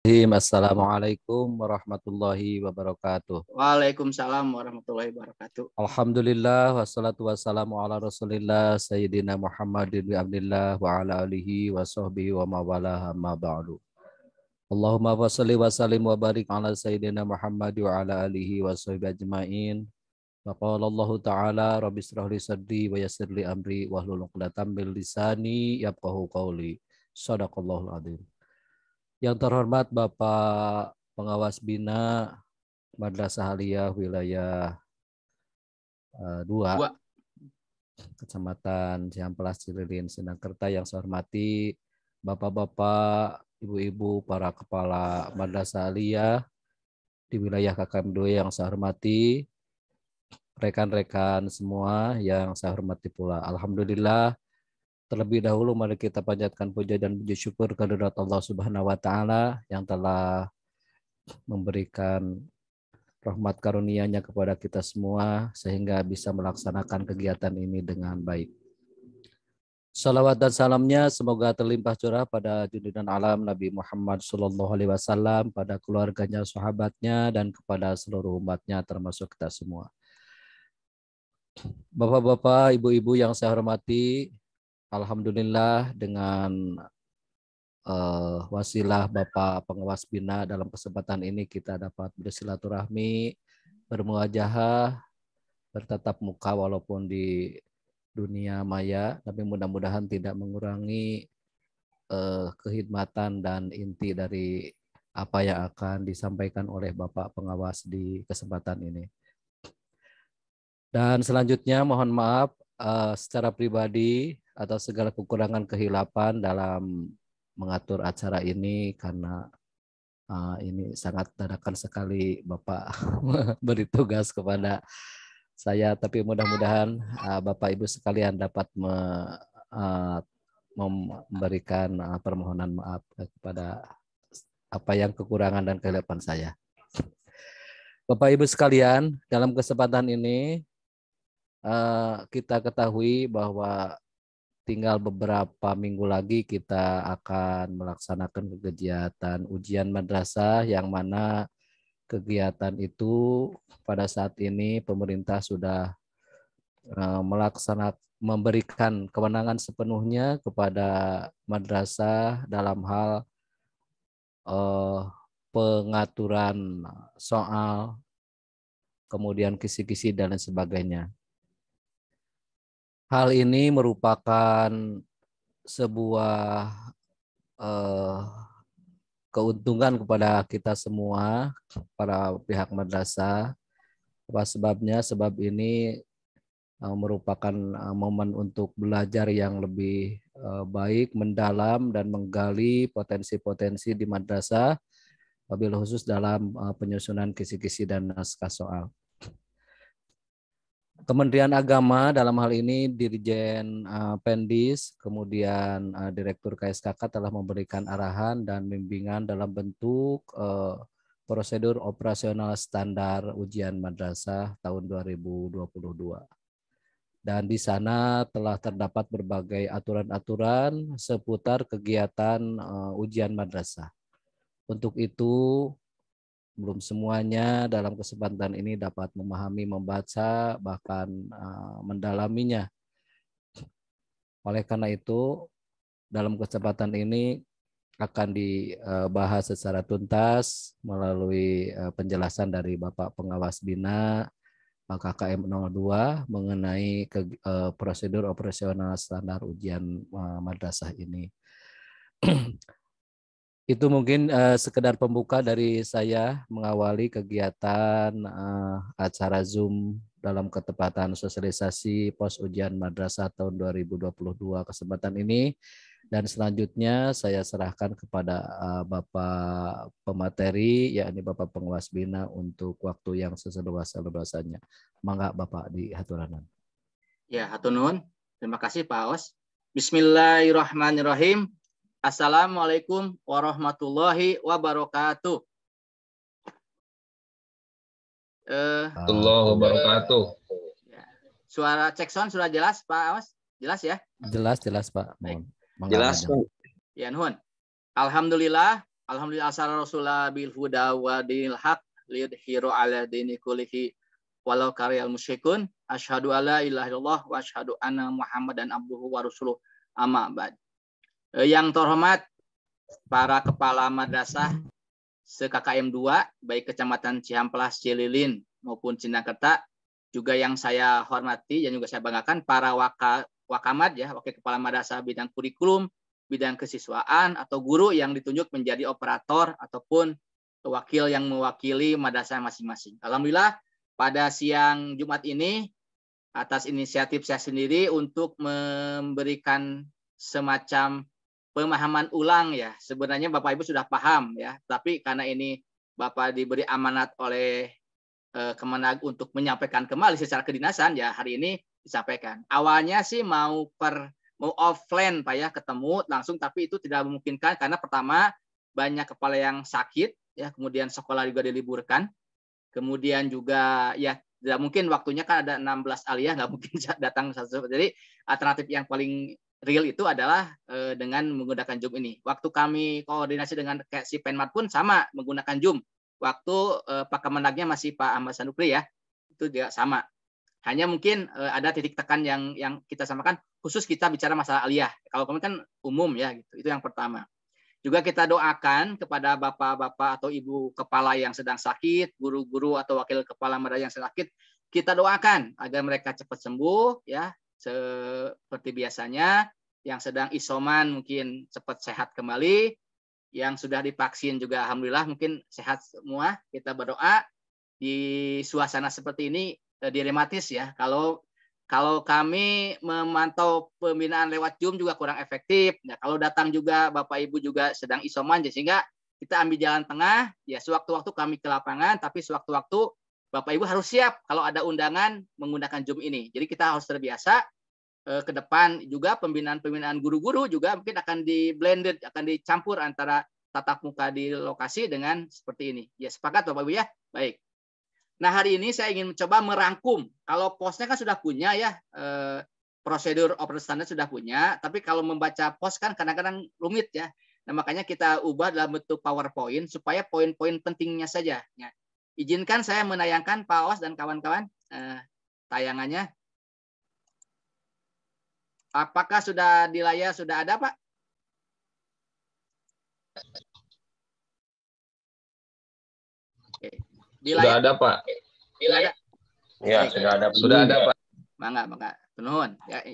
Assalamualaikum warahmatullahi wabarakatuh. Waalaikumsalam warahmatullahi wabarakatuh. Alhamdulillah wassalatu wassalamu ala Rasulillah Sayyidina Muhammadin wa abdillah wa ala alihi wa sahbihi wa mawalah amma ba'du. Allahumma wassalli wa sallim wa barik ala Sayyidina Muhammad wa ala alihi wa sahbihi ajma'in. Wa qala Allah ta'ala rabbi israh li sadri wa yassir li amri wahlul 'uqdatam min lisani yafqahu qawli. Shadaqallahul adzim. Yang terhormat Bapak Pengawas Bina Madrasah Aliyah Wilayah 2 Kecamatan Cihampelas Cililin Sindangkerta yang saya hormati Bapak-bapak, Ibu-ibu, para kepala Madrasah Aliyah di wilayah KKM2 yang saya hormati, rekan-rekan semua yang saya hormati pula. Alhamdulillah, terlebih dahulu mari kita panjatkan puja dan puji syukur kehadirat Allah Subhanahu wa taala yang telah memberikan rahmat karunia-Nya kepada kita semua sehingga bisa melaksanakan kegiatan ini dengan baik. Salawat dan salamnya semoga terlimpah curah pada junjungan alam Nabi Muhammad SAW, pada keluarganya, sahabatnya, dan kepada seluruh umatnya termasuk kita semua. Bapak-bapak, ibu-ibu yang saya hormati, alhamdulillah dengan wasilah Bapak Pengawas Bina dalam kesempatan ini kita dapat bersilaturahmi, bermuajahah, bertatap muka walaupun di dunia maya, tapi mudah-mudahan tidak mengurangi kekhidmatan dan inti dari apa yang akan disampaikan oleh Bapak Pengawas di kesempatan ini. Dan selanjutnya mohon maaf secara pribadi atas segala kekurangan kehilapan dalam mengatur acara ini karena ini sangat dadakan sekali Bapak beri tugas kepada saya, tapi mudah-mudahan Bapak Ibu sekalian dapat memberikan permohonan maaf kepada apa yang kekurangan dan kehilapan saya. Bapak Ibu sekalian, dalam kesempatan ini kita ketahui bahwa tinggal beberapa minggu lagi kita akan melaksanakan kegiatan ujian madrasah yang mana kegiatan itu pada saat ini pemerintah sudah memberikan kewenangan sepenuhnya kepada madrasah dalam hal pengaturan soal, kemudian kisi-kisi dan lain sebagainya. Hal ini merupakan sebuah keuntungan kepada kita semua, para pihak madrasah. Apa sebabnya? Sebab ini merupakan momen untuk belajar yang lebih baik, mendalam, dan menggali potensi-potensi di madrasah, wabil khusus dalam penyusunan kisi-kisi dan naskah soal. Kementerian Agama dalam hal ini Dirjen Pendis, kemudian Direktur KSKK telah memberikan arahan dan bimbingan dalam bentuk prosedur operasional standar ujian madrasah tahun 2022. Dan di sana telah terdapat berbagai aturan-aturan seputar kegiatan ujian madrasah. Untuk itu, belum semuanya dalam kesempatan ini dapat memahami, membaca, bahkan mendalaminya. Oleh karena itu, dalam kesempatan ini akan dibahas secara tuntas melalui penjelasan dari Bapak Pengawas Bina KKM 02 mengenai prosedur operasional standar ujian madrasah ini. Itu mungkin sekedar pembuka dari saya mengawali kegiatan acara Zoom dalam ketepatan sosialisasi pos ujian madrasah tahun 2022 kesempatan ini. Dan selanjutnya saya serahkan kepada Bapak pemateri, yakni Bapak Pengawas Bina untuk waktu yang seseluas-luasnya. Mangga Bapak di haturanan. Ya, hatunun. Terima kasih Pak Os. Bismillahirrahmanirrahim. Assalamualaikum warahmatullahi wabarakatuh. Warahmatullahi wabarakatuh. Suara cek sound sudah jelas Pak Os? Jelas ya? Jelas Pak. Baik. Jelas Pak. Ya, nuhun. Alhamdulillah Alhamdulillah asal Rasulullah bil huda wa dinil haq liyudhiru ala dini kulihi walau karyal musyrikun. Asyhadu alla ilaha illallah wa asyhadu anna Muhammadan abduhu wa rasuluh. Amma ba'd. Yang terhormat para kepala madrasah se-KKM 2 baik Kecamatan Cihamplas, Cililin maupun Cinangkerta, juga yang saya hormati dan juga saya banggakan para wakamat ya, wakil kepala madrasah bidang kurikulum, bidang kesiswaan atau guru yang ditunjuk menjadi operator ataupun wakil yang mewakili madrasah masing-masing. Alhamdulillah pada siang Jumat ini atas inisiatif saya sendiri untuk memberikan semacam pemahaman ulang ya. Sebenarnya Bapak Ibu sudah paham ya, tapi karena ini Bapak diberi amanat oleh Kemenag untuk menyampaikan kembali secara kedinasan ya, hari ini disampaikan. Awalnya sih mau offline Pak ya, ketemu langsung, tapi itu tidak memungkinkan karena pertama banyak kepala yang sakit ya, kemudian sekolah juga diliburkan. Kemudian juga ya tidak mungkin, waktunya kan ada 16 aliyah, nggak mungkin datang satu. Jadi alternatif yang paling real itu adalah dengan menggunakan Zoom ini. Waktu kami koordinasi dengan si Penmat pun sama menggunakan Zoom. Waktu Pak Kemenagnya masih Pak Ahmad Sanukri ya, itu juga sama. Hanya mungkin ada titik tekan yang kita samakan, khusus kita bicara masalah aliyah. Kalau kami kan umum ya, gitu. Itu yang pertama. Juga kita doakan kepada bapak-bapak atau ibu kepala yang sedang sakit, guru-guru atau wakil kepala madrasah yang sakit, kita doakan agar mereka cepat sembuh ya, seperti biasanya. Yang sedang isoman mungkin cepat sehat kembali. Yang sudah divaksin juga alhamdulillah mungkin sehat semua. Kita berdoa di suasana seperti ini dilematis ya. Kalau kami memantau pembinaan lewat Zoom juga kurang efektif. Nah, kalau datang juga Bapak Ibu juga sedang isoman, sehingga kita ambil jalan tengah. Ya, sewaktu-waktu kami ke lapangan, tapi sewaktu-waktu Bapak Ibu harus siap kalau ada undangan menggunakan Zoom ini. Jadi kita harus terbiasa. Ke depan juga pembinaan guru-guru juga mungkin akan di-blended, akan dicampur antara tatap muka di lokasi dengan seperti ini. Ya, sepakat Bapak Ibu ya? Baik. Nah, hari ini saya ingin mencoba merangkum. Kalau posnya kan sudah punya ya, prosedur operasi standar sudah punya, tapi kalau membaca pos kan kadang-kadang rumit ya. Nah, makanya kita ubah dalam bentuk PowerPoint supaya poin-poin pentingnya saja. Ya. Izinkan saya menayangkan Pak Awas dan kawan-kawan tayangannya. Apakah sudah di layar sudah ada, Pak? Oke. Di sudah layar ada, Pak. Sudah ada. Ya, sudah ada. Sudah ada, Pak. Mangga. Penuhun. Ya,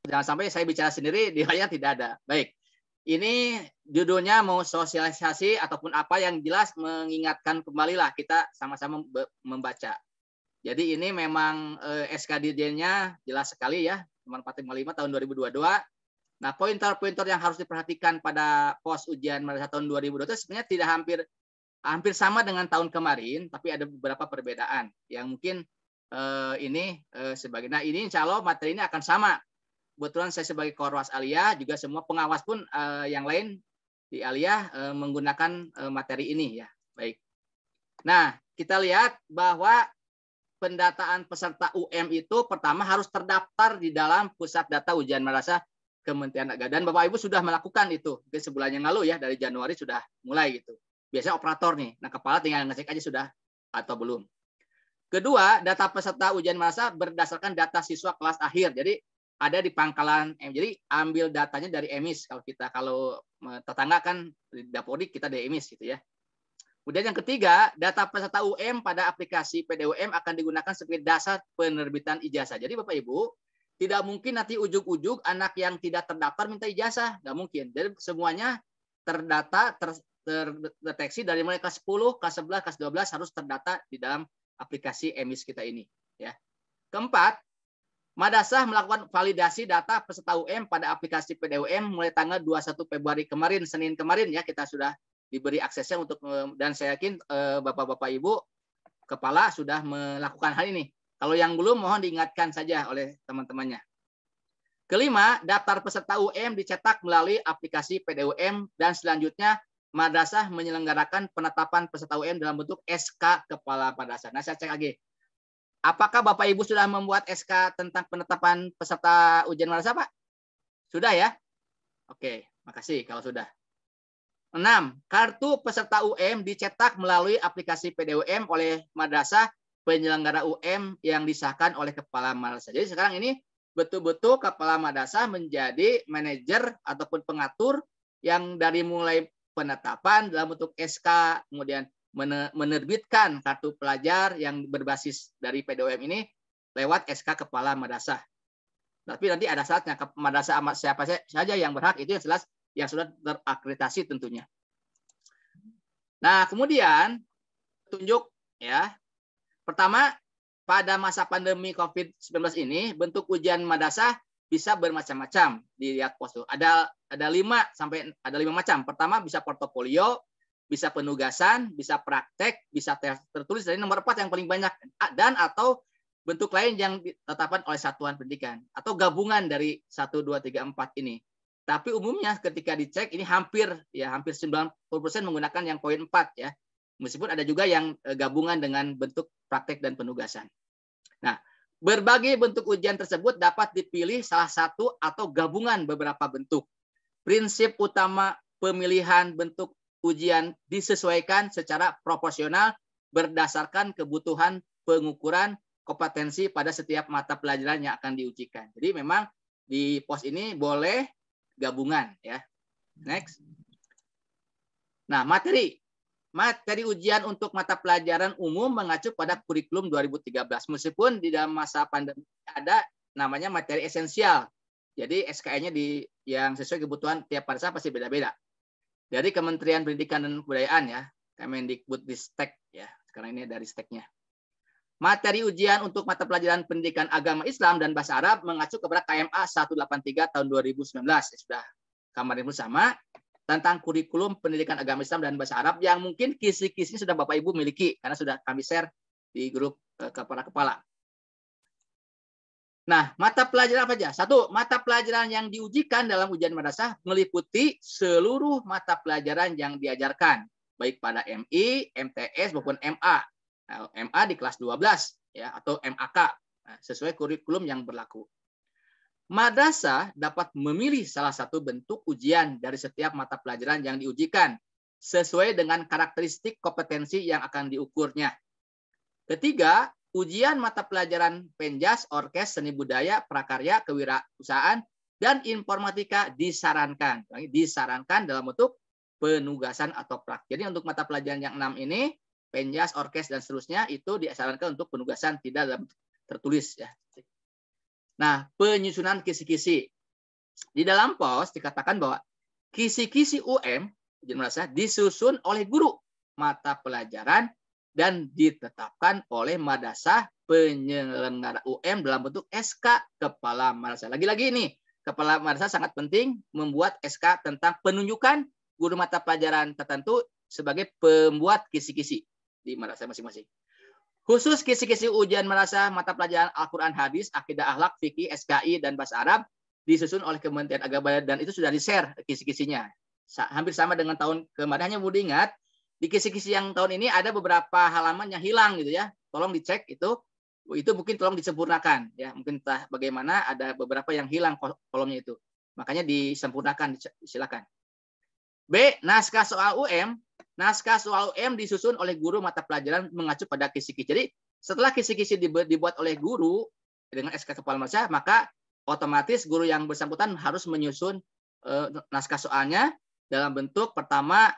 jangan sampai saya bicara sendiri di layar tidak ada. Baik. Ini judulnya mau sosialisasi ataupun apa, yang jelas mengingatkan kembalilah kita sama-sama membaca. Jadi ini memang SK Dirjennya jelas sekali ya, nomor 455 tahun 2022. Nah, pointer-pointer yang harus diperhatikan pada pos ujian madrasah tahun 2022 sebenarnya tidak hampir sama dengan tahun kemarin, tapi ada beberapa perbedaan yang mungkin ini sebagai. Nah, ini insya Allah materi ini akan sama. Kebetulan saya sebagai Korwas Aliyah, juga semua pengawas pun yang lain di Aliyah menggunakan materi ini ya. Baik. Nah, kita lihat bahwa pendataan peserta UM itu pertama harus terdaftar di dalam pusat data ujian madrasah Kementerian Agama, dan Bapak Ibu sudah melakukan itu mungkin sebulan yang lalu ya, dari Januari sudah mulai gitu. Biasanya operator nih, nah kepala tinggal ngecek aja sudah atau belum. Kedua, data peserta ujian madrasah berdasarkan data siswa kelas akhir. Jadi ada di pangkalan jadi ambil datanya dari EMIS. Kalau tetangga kan di Dapodik, kita di EMIS gitu ya. Kemudian yang ketiga, data peserta UM pada aplikasi PDUM akan digunakan sebagai dasar penerbitan ijazah. Jadi Bapak Ibu, tidak mungkin nanti ujug-ujug anak yang tidak terdaftar minta ijazah. Nggak mungkin. Jadi semuanya terdata, terdeteksi dari mulai kelas 10, kelas 11, kelas 12 harus terdata di dalam aplikasi EMIS kita ini. Ya. Keempat, madrasah melakukan validasi data peserta UM pada aplikasi PDUM mulai tanggal 21 Februari kemarin, Senin kemarin ya, kita sudah diberi aksesnya untuk, dan saya yakin Bapak-Bapak Ibu kepala sudah melakukan hal ini. Kalau yang belum mohon diingatkan saja oleh teman-temannya. Kelima, daftar peserta UM dicetak melalui aplikasi PDUM, dan selanjutnya madrasah menyelenggarakan penetapan peserta UM dalam bentuk SK Kepala Madrasah. Nah, saya cek lagi. Apakah Bapak Ibu sudah membuat SK tentang penetapan peserta ujian madrasah, Pak? Sudah ya? Oke, makasih kalau sudah. 6. Kartu peserta UM dicetak melalui aplikasi PDUM oleh madrasah penyelenggara UM yang disahkan oleh kepala madrasah. Jadi sekarang ini betul-betul kepala madrasah menjadi manajer ataupun pengatur yang dari mulai penetapan dalam bentuk SK, kemudian menerbitkan kartu pelajar yang berbasis dari PDUM ini lewat SK kepala madrasah. Tapi nanti ada syaratnya, madrasah siapa saja yang berhak itu yang jelas yang sudah terakreditasi tentunya. Nah, kemudian tunjuk ya. Pertama, pada masa pandemi COVID-19 ini bentuk ujian madrasah bisa bermacam-macam. Dilihat pos itu. Ada 5 macam. Pertama bisa portofolio, bisa penugasan, bisa praktek, bisa tertulis, dan nomor 4 yang paling banyak, dan atau bentuk lain yang ditetapkan oleh satuan pendidikan atau gabungan dari 1, 2, 3, 4 ini. Tapi umumnya ketika dicek ini hampir 90% menggunakan yang poin 4 ya. Meskipun ada juga yang gabungan dengan bentuk praktek dan penugasan. Nah, berbagai bentuk ujian tersebut dapat dipilih salah satu atau gabungan beberapa bentuk. Prinsip utama pemilihan bentuk ujian disesuaikan secara proporsional berdasarkan kebutuhan pengukuran kompetensi pada setiap mata pelajaran yang akan diujikan. Jadi memang di pos ini boleh gabungan ya. Next. Nah, materi ujian untuk mata pelajaran umum mengacu pada kurikulum 2013. Meskipun di dalam masa pandemi ada namanya materi esensial. Jadi SKN-nya yang sesuai kebutuhan tiap madrasah pasti beda-beda. Dari Kementerian Pendidikan dan Kebudayaan ya, Kemendikbudristek ya. Sekarang ini dari steknya. Materi ujian untuk mata pelajaran pendidikan agama Islam dan bahasa Arab mengacu kepada KMA 183 tahun 2019. Sudah kemarin bersama tentang kurikulum pendidikan agama Islam dan bahasa Arab yang mungkin kisi-kisinya sudah Bapak Ibu miliki karena sudah kami share di grup kepala-kepala. Nah, mata pelajaran apa aja? 1. Mata pelajaran yang diujikan dalam ujian madrasah meliputi seluruh mata pelajaran yang diajarkan, baik pada MI, MTS maupun MA. Nah, MA di kelas 12 ya atau MAK sesuai kurikulum yang berlaku. Madrasah dapat memilih salah satu bentuk ujian dari setiap mata pelajaran yang diujikan sesuai dengan karakteristik kompetensi yang akan diukurnya. Ketiga, ujian mata pelajaran penjas, orkes, seni budaya, prakarya, kewirausahaan, dan informatika disarankan. Disarankan dalam bentuk penugasan atau praktek. Jadi untuk mata pelajaran yang 6 ini, penjas, orkes, dan seterusnya itu disarankan untuk penugasan, tidak dalam tertulis ya. Nah, penyusunan kisi-kisi. Di dalam pos dikatakan bahwa kisi-kisi UM disusun oleh guru mata pelajaran dan ditetapkan oleh madrasah penyelenggara UM dalam bentuk SK kepala madrasah. Lagi-lagi ini, kepala madrasah sangat penting membuat SK tentang penunjukan guru mata pelajaran tertentu sebagai pembuat kisi-kisi di madrasah masing-masing. Khusus kisi-kisi ujian madrasah mata pelajaran Al-Quran, Hadis, Akidah, Akhlak, Fikih, SKI, dan Bahasa Arab disusun oleh Kementerian Agama dan itu sudah di-share kisi-kisinya. Hampir sama dengan tahun kemarin, hanya mau diingat, di kisi-kisi yang tahun ini ada beberapa halaman yang hilang gitu ya. Tolong dicek itu mungkin tolong disempurnakan ya. Mungkin entah bagaimana ada beberapa yang hilang kolomnya itu. Makanya disempurnakan, silakan. B. Naskah soal UM. Naskah soal UM disusun oleh guru mata pelajaran mengacu pada kisi-kisi. Jadi setelah kisi-kisi dibuat oleh guru dengan SK kepala madrasah, maka otomatis guru yang bersangkutan harus menyusun naskah soalnya dalam bentuk pertama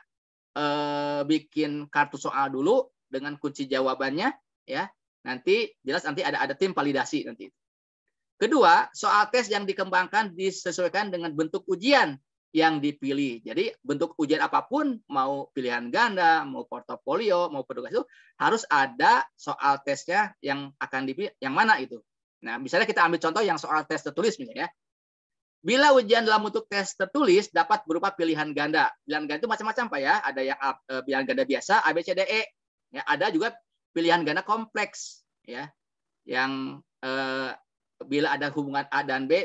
bikin kartu soal dulu dengan kunci jawabannya ya. Nanti jelas nanti ada tim validasi nanti. Kedua, soal tes yang dikembangkan disesuaikan dengan bentuk ujian yang dipilih. Jadi bentuk ujian apapun, mau pilihan ganda, mau portofolio, mau penugas itu harus ada soal tesnya yang akan dipilih, yang mana itu. Nah, misalnya kita ambil contoh yang soal tes tertulis misalnya ya. Bila ujian dalam bentuk tes tertulis dapat berupa pilihan ganda. Pilihan ganda itu macam-macam Pak ya. Ada yang pilihan ganda biasa, A, B, C, D, E. Ya, ada juga pilihan ganda kompleks ya. Yang bila ada hubungan A dan B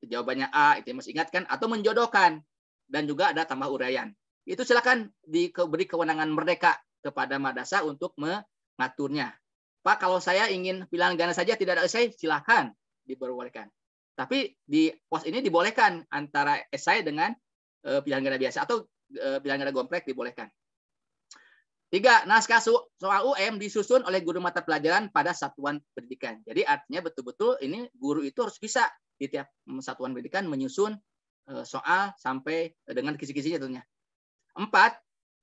jawabannya A, itu masih ingat kan, atau menjodohkan, dan juga ada tambah uraian. Itu silakan diberi kewenangan merdeka kepada madrasah untuk mengaturnya. Pak, kalau saya ingin pilihan ganda saja tidak ada esai, silakan diperbolehkan. Tapi di pos ini dibolehkan antara esai dengan pilihan ganda biasa, atau penyelenggara gomprek dibolehkan. 3. Naskah soal UM disusun oleh guru mata pelajaran pada satuan pendidikan. Jadi artinya betul-betul ini guru itu harus bisa di tiap satuan pendidikan menyusun soal sampai dengan kisi-kisinya tentunya. 4.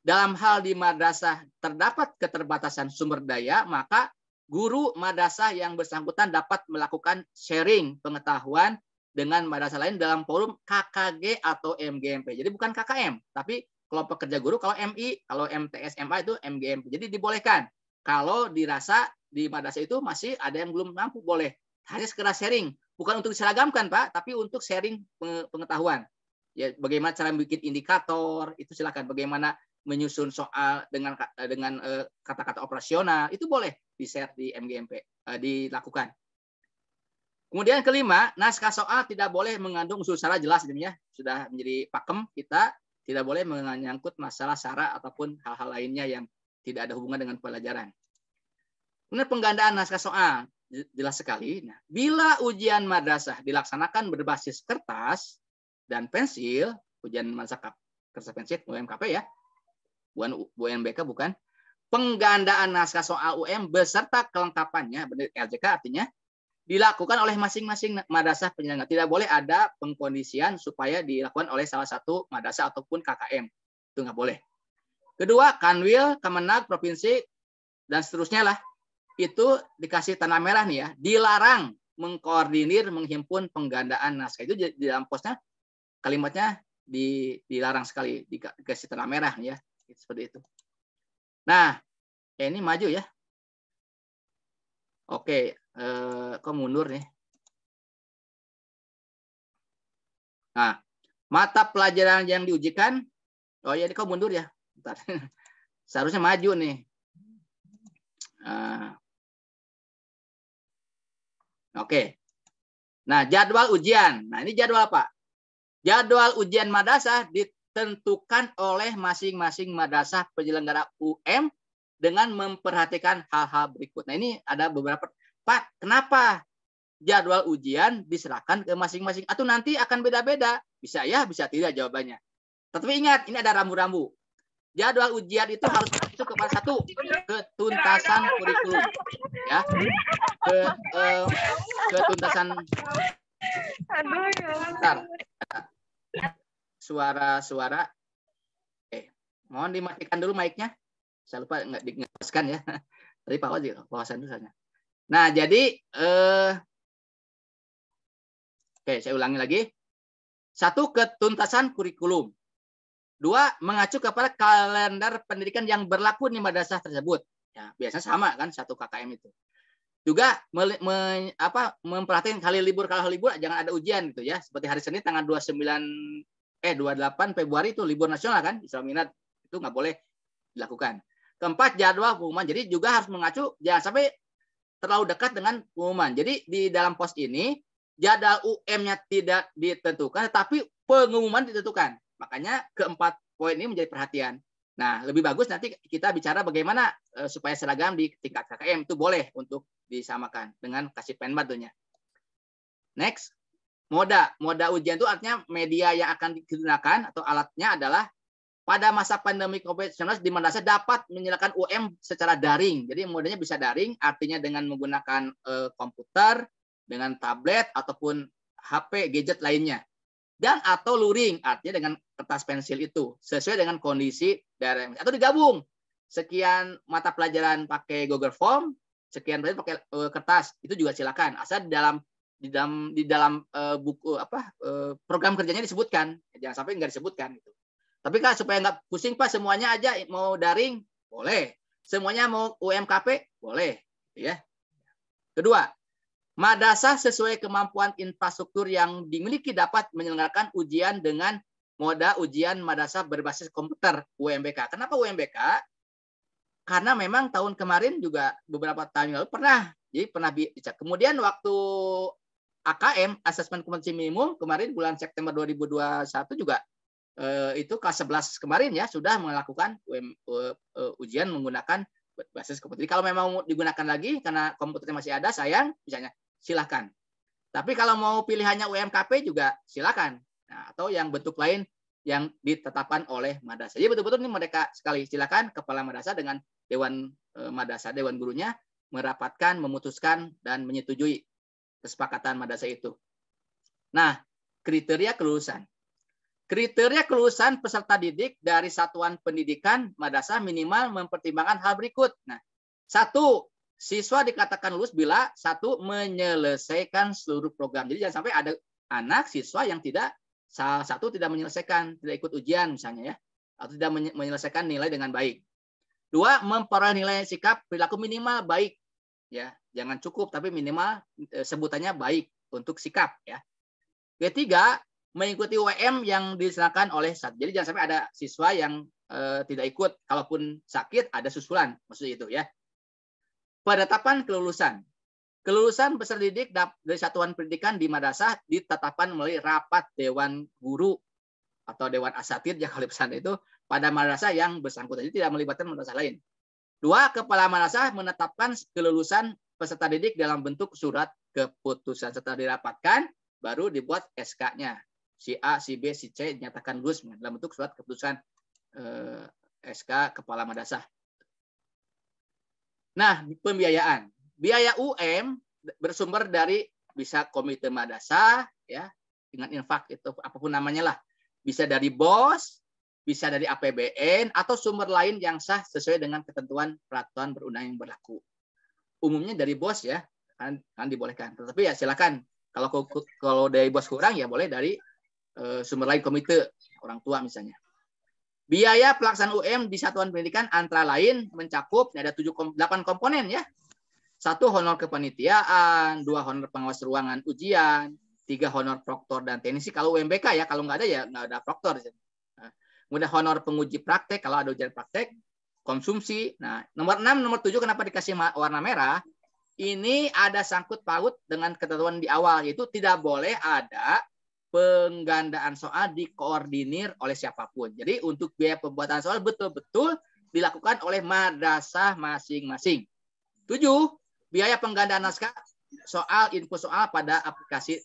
Dalam hal di madrasah terdapat keterbatasan sumber daya, maka guru madrasah yang bersangkutan dapat melakukan sharing pengetahuan dengan madrasah lain dalam forum KKG atau MGMP. Jadi bukan KKM, tapi kelompok kerja guru. Kalau MI, kalau MTS, MA itu MGMP. Jadi dibolehkan. Kalau dirasa di madrasah itu masih ada yang belum mampu, boleh. Hanya sekedar sharing. Bukan untuk diseragamkan, Pak, tapi untuk sharing pengetahuan. Ya, bagaimana cara bikin indikator, itu silakan. Bagaimana menyusun soal dengan kata-kata operasional, itu boleh di-share di MGMP, dilakukan. Kemudian kelima, naskah soal tidak boleh mengandung unsur syarat jelas, ya. Sudah menjadi pakem kita. Tidak boleh menyangkut masalah syarat ataupun hal-hal lainnya yang tidak ada hubungan dengan pelajaran. Kemudian penggandaan naskah soal jelas sekali. Nah, bila ujian madrasah dilaksanakan berbasis kertas dan pensil, ujian madrasah kertas pensil UMKP ya, bukan UMBK bukan. Penggandaan naskah soal UM beserta kelengkapannya, benar LJK artinya, dilakukan oleh masing-masing madrasah penyelenggara. Tidak boleh ada pengkondisian supaya dilakukan oleh salah satu madrasah ataupun KKM. Itu nggak boleh. Kedua, Kanwil, Kemenag, Provinsi, dan seterusnya lah. Itu dikasih tanda merah nih ya. Dilarang mengkoordinir, menghimpun penggandaan naskah. Itu di dalam posnya, kalimatnya dilarang sekali. Dikasih tanda merah nih ya. Seperti itu. Nah, ini maju ya. Oke. Kok mundur nih? Nah, mata pelajaran yang diujikan, oh ya, ini kok mundur ya? Bentar. Seharusnya maju nih. Oke. Nah, jadwal ujian. Nah, ini jadwal apa? Jadwal ujian madrasah ditentukan oleh masing-masing madrasah penyelenggara UM dengan memperhatikan hal-hal berikut. Nah, ini ada beberapa. Pak, kenapa jadwal ujian diserahkan ke masing-masing? Atau nanti akan beda-beda? Bisa ya, bisa tidak jawabannya. Tapi ingat, ini ada rambu-rambu. Jadwal ujian itu harus masuk kepada satu, ketuntasan kurikulum. Ya, ketuntasan. Bentar. Suara. Mohon dimatikan dulu mic-nya. Saya lupa nggak dijelaskan ya. Tadi Pak Wajib, bahasan dulu saja. Nah, jadi oke, saya ulangi lagi. 1, ketuntasan kurikulum. 2, mengacu kepada kalender pendidikan yang berlaku di madrasah tersebut. Ya, biasanya sama kan 1 KKM itu. Juga memperhatikan kali libur, kalau libur jangan ada ujian gitu ya. Seperti hari Senin tanggal 28 Februari itu libur nasional kan, Isra Minat, itu nggak boleh dilakukan. 4, jadwal pengumuman. Jadi juga harus mengacu jangan sampai terlalu dekat dengan pengumuman. Jadi di dalam pos ini jadwal UM-nya tidak ditentukan, tapi pengumuman ditentukan. Makanya keempat poin ini menjadi perhatian. Nah, lebih bagus nanti kita bicara bagaimana supaya seragam di tingkat KKM itu boleh untuk disamakan dengan kasih penbat tentunya. Next, moda ujian itu artinya media yang akan digunakan atau alatnya adalah pada masa pandemi COVID-19 di madrasah dapat menyediakan UM secara daring. Jadi modenya bisa daring, artinya dengan menggunakan komputer, dengan tablet ataupun HP gadget lainnya. Dan atau luring, artinya dengan kertas pensil itu sesuai dengan kondisi daerah. Atau digabung. Sekian mata pelajaran pakai Google Form, sekian pelajaran pakai kertas, itu juga silakan. Asal di dalam buku program kerjanya disebutkan. Jangan sampai nggak disebutkan gitu. Tapi Kak, supaya nggak pusing Pak, semuanya aja mau daring, boleh. Semuanya mau UMKP, boleh. Ya. Kedua, madrasah sesuai kemampuan infrastruktur yang dimiliki dapat menyelenggarakan ujian dengan moda ujian madrasah berbasis komputer, UMBK. Kenapa UMBK? Karena memang tahun kemarin juga beberapa tahun lalu pernah dicek. Kemudian waktu AKM, Asesmen Kompetensi Minimum, kemarin bulan September 2021 juga itu kelas 11 kemarin ya sudah melakukan ujian menggunakan basis komputer. Jadi kalau memang mau digunakan lagi karena komputernya masih ada, sayang, misalnya silahkan. Tapi kalau mau pilihannya UMKP juga silakan. Nah, atau yang bentuk lain yang ditetapkan oleh madrasah. Jadi betul-betul ini mereka sekali silakan kepala madrasah dengan dewan madrasah, dewan gurunya merapatkan, memutuskan dan menyetujui kesepakatan madrasah itu. Nah, kriteria kelulusan. Kriteria kelulusan peserta didik dari satuan pendidikan madrasah minimal mempertimbangkan hal berikut. Nah, 1, siswa dikatakan lulus bila 1 menyelesaikan seluruh program. Jadi jangan sampai ada anak siswa yang salah satu tidak menyelesaikan, tidak ikut ujian misalnya ya, atau tidak menyelesaikan nilai dengan baik. 2, memperoleh nilai sikap perilaku minimal baik, ya, jangan cukup tapi minimal sebutannya baik untuk sikap ya. Ketiga, mengikuti UM yang diserahkan oleh SAT. Jadi jangan sampai ada siswa yang tidak ikut, kalaupun sakit ada susulan, maksud itu ya. Penetapan kelulusan. Kelulusan peserta didik dari satuan pendidikan di madrasah ditetapkan melalui rapat dewan guru atau dewan asatid yang kalau pesan itu pada madrasah yang bersangkutan. Jadi tidak melibatkan madrasah lain. 2, kepala madrasah menetapkan kelulusan peserta didik dalam bentuk surat keputusan. Setelah dirapatkan, baru dibuat SK-nya. Si A, si B, si C dinyatakan lulus dalam bentuk surat keputusan SK kepala madrasah. Nah, pembiayaan. Biaya UM bersumber dari bisa komite madrasah ya, dengan infak itu apapun namanya lah. Bisa dari BOS, bisa dari APBN atau sumber lain yang sah sesuai dengan ketentuan peraturan perundang yang berlaku. Umumnya dari BOS ya, kan dibolehkan. Tetapi ya silakan kalau dari BOS kurang ya boleh dari sumber lain komite orang tua misalnya. Biaya pelaksanaan UM di satuan pendidikan antara lain mencakup ada 8 komponen ya. 1, honor kepanitiaan, 2, honor pengawas ruangan ujian, 3, honor proktor dan teknisi kalau UMBK ya, kalau nggak ada ya nggak ada proktor. Kemudian honor penguji praktek kalau ada ujian praktek, konsumsi. Nah, nomor 6, nomor 7 kenapa dikasih warna merah? Ini ada sangkut paut dengan ketentuan di awal, yaitu tidak boleh ada penggandaan soal dikoordinir oleh siapapun. Jadi untuk biaya pembuatan soal betul-betul dilakukan oleh madrasah masing-masing. 7, biaya penggandaan naskah soal info soal pada aplikasi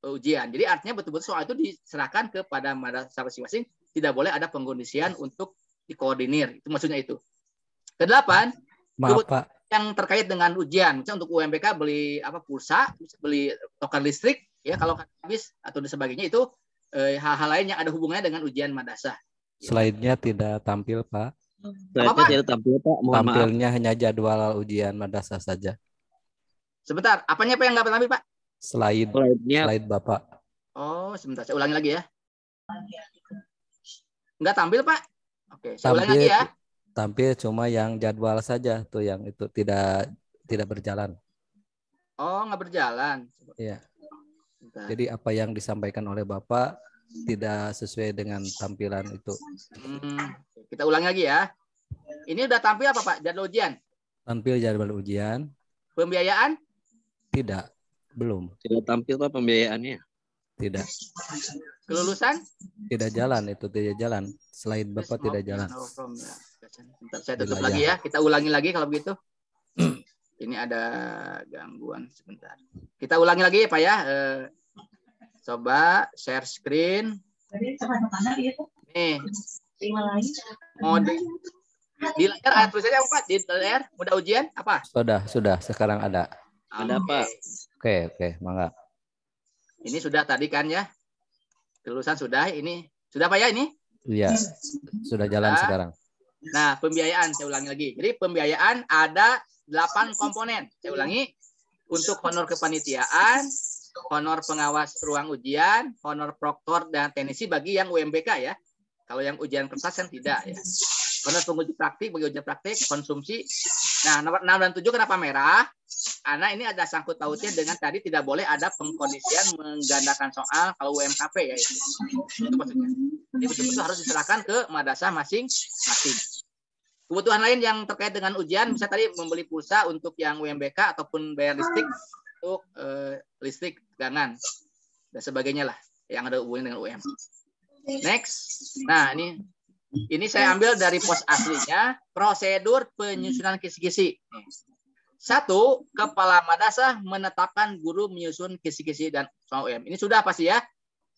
ujian. Jadi artinya betul-betul soal itu diserahkan kepada madrasah masing-masing, tidak boleh ada pengkondisian untuk dikoordinir. Itu maksudnya itu. Ke-8, Maaf, Pak. yang terkait dengan ujian. Misalnya untuk UMBK beli pulsa, beli token listrik, ya kalau habis atau sebagainya itu hal-hal lain yang ada hubungannya dengan ujian madrasah. Slide-nya tidak tampil, Pak. Slide-nya tidak tampil, Pak. Mohon Tampilnya maaf. hanya jadwal ujian madrasah saja. Sebentar, apanya Pak yang nggak tampil, Pak? Slide-nya. Slide Bapak. Oh, sebentar, saya ulangi lagi ya. Nggak tampil, Pak? Oke, saya ulangi lagi ya. Tampil cuma yang jadwal saja tuh, yang itu tidak berjalan. Oh, nggak berjalan. Iya. Bentar. Jadi apa yang disampaikan oleh Bapak tidak sesuai dengan tampilan itu. Kita ulangi lagi ya. Ini udah tampil apa Pak? Jadwal ujian? Tampil jadwal ujian. Pembiayaan? Tidak. Belum. Tidak tampil, Pak, pembiayaannya. Tidak. Kelulusan? Tidak jalan, itu tidak jalan. Slide Bapak tidak jalan. Bentar, saya tutup lagi ya. Kita ulangi lagi kalau begitu. Ini ada gangguan sebentar. Kita ulangi lagi ya Pak ya. Coba share screen. Nih. Mode. Di layar ada tulisannya apa Pak? Di layar mudah ujian apa? Sudah. Sekarang ada. Ada, Pak. Oke, mangga. Ini sudah tadi kan ya. Kelulusan sudah. Ini sudah Pak ya ini? Iya. Sudah jalan sekarang. Nah, pembiayaan saya ulangi lagi. Jadi pembiayaan ada 8 komponen. Saya ulangi. Untuk honor kepanitiaan, honor pengawas ruang ujian, honor proktor dan teknisi bagi yang UMBK ya. Kalau yang ujian kertas kan tidak ya. Honor penguji praktik bagi ujian praktik, konsumsi. Nah, nomor 6 dan 7 kenapa merah? Karena ini ada sangkut pautnya dengan tadi tidak boleh ada pengkondisian menggandakan soal kalau UMKP ya. Itu maksudnya. Jadi betul-betul harus diserahkan ke madrasah masing-masing. Kebutuhan lain yang terkait dengan ujian, bisa tadi membeli pulsa untuk yang UMBK ataupun bayar listrik untuk listrik tegangan dan sebagainya lah yang ada hubungannya dengan UM. Next. Nah, ini saya ambil dari pos aslinya, prosedur penyusunan kisi-kisi. 1, kepala madrasah menetapkan guru menyusun kisi-kisi dan soal UM. Ini sudah pasti ya.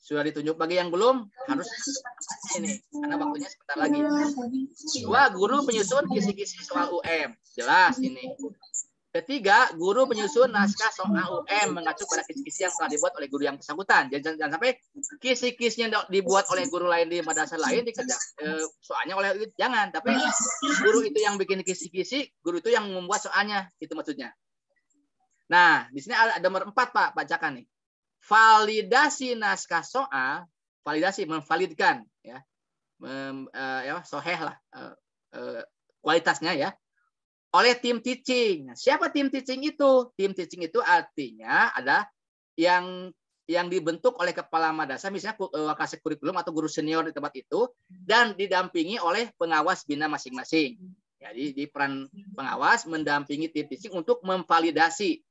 Sudah ditunjuk. Bagi yang belum harus ini karena waktunya sebentar lagi. 2, guru penyusun kisi-kisi soal UM. Jelas ini. 3, guru penyusun naskah soal UM mengacu pada kisi-kisi yang telah dibuat oleh guru yang bersangkutan. Jangan sampai kisi-kisi yang dibuat oleh guru lain di madrasah lain dikerja soalnya oleh jangan. Tapi guru itu yang bikin kisi-kisi, guru itu yang membuat soalnya. Itu maksudnya. Nah, di sini ada nomor 4 Pak, bacakan nih. Validasi naskah soal, validasi memvalidkan ya. Soheh lah kualitasnya ya. Oleh tim teaching. Nah, siapa tim teaching itu? Tim teaching itu artinya ada yang dibentuk oleh kepala madrasah, misalnya wakasek kurikulum atau guru senior di tempat itu, dan didampingi oleh pengawas bina masing-masing. Jadi di peran pengawas mendampingi tim teaching untuk memvalidasi.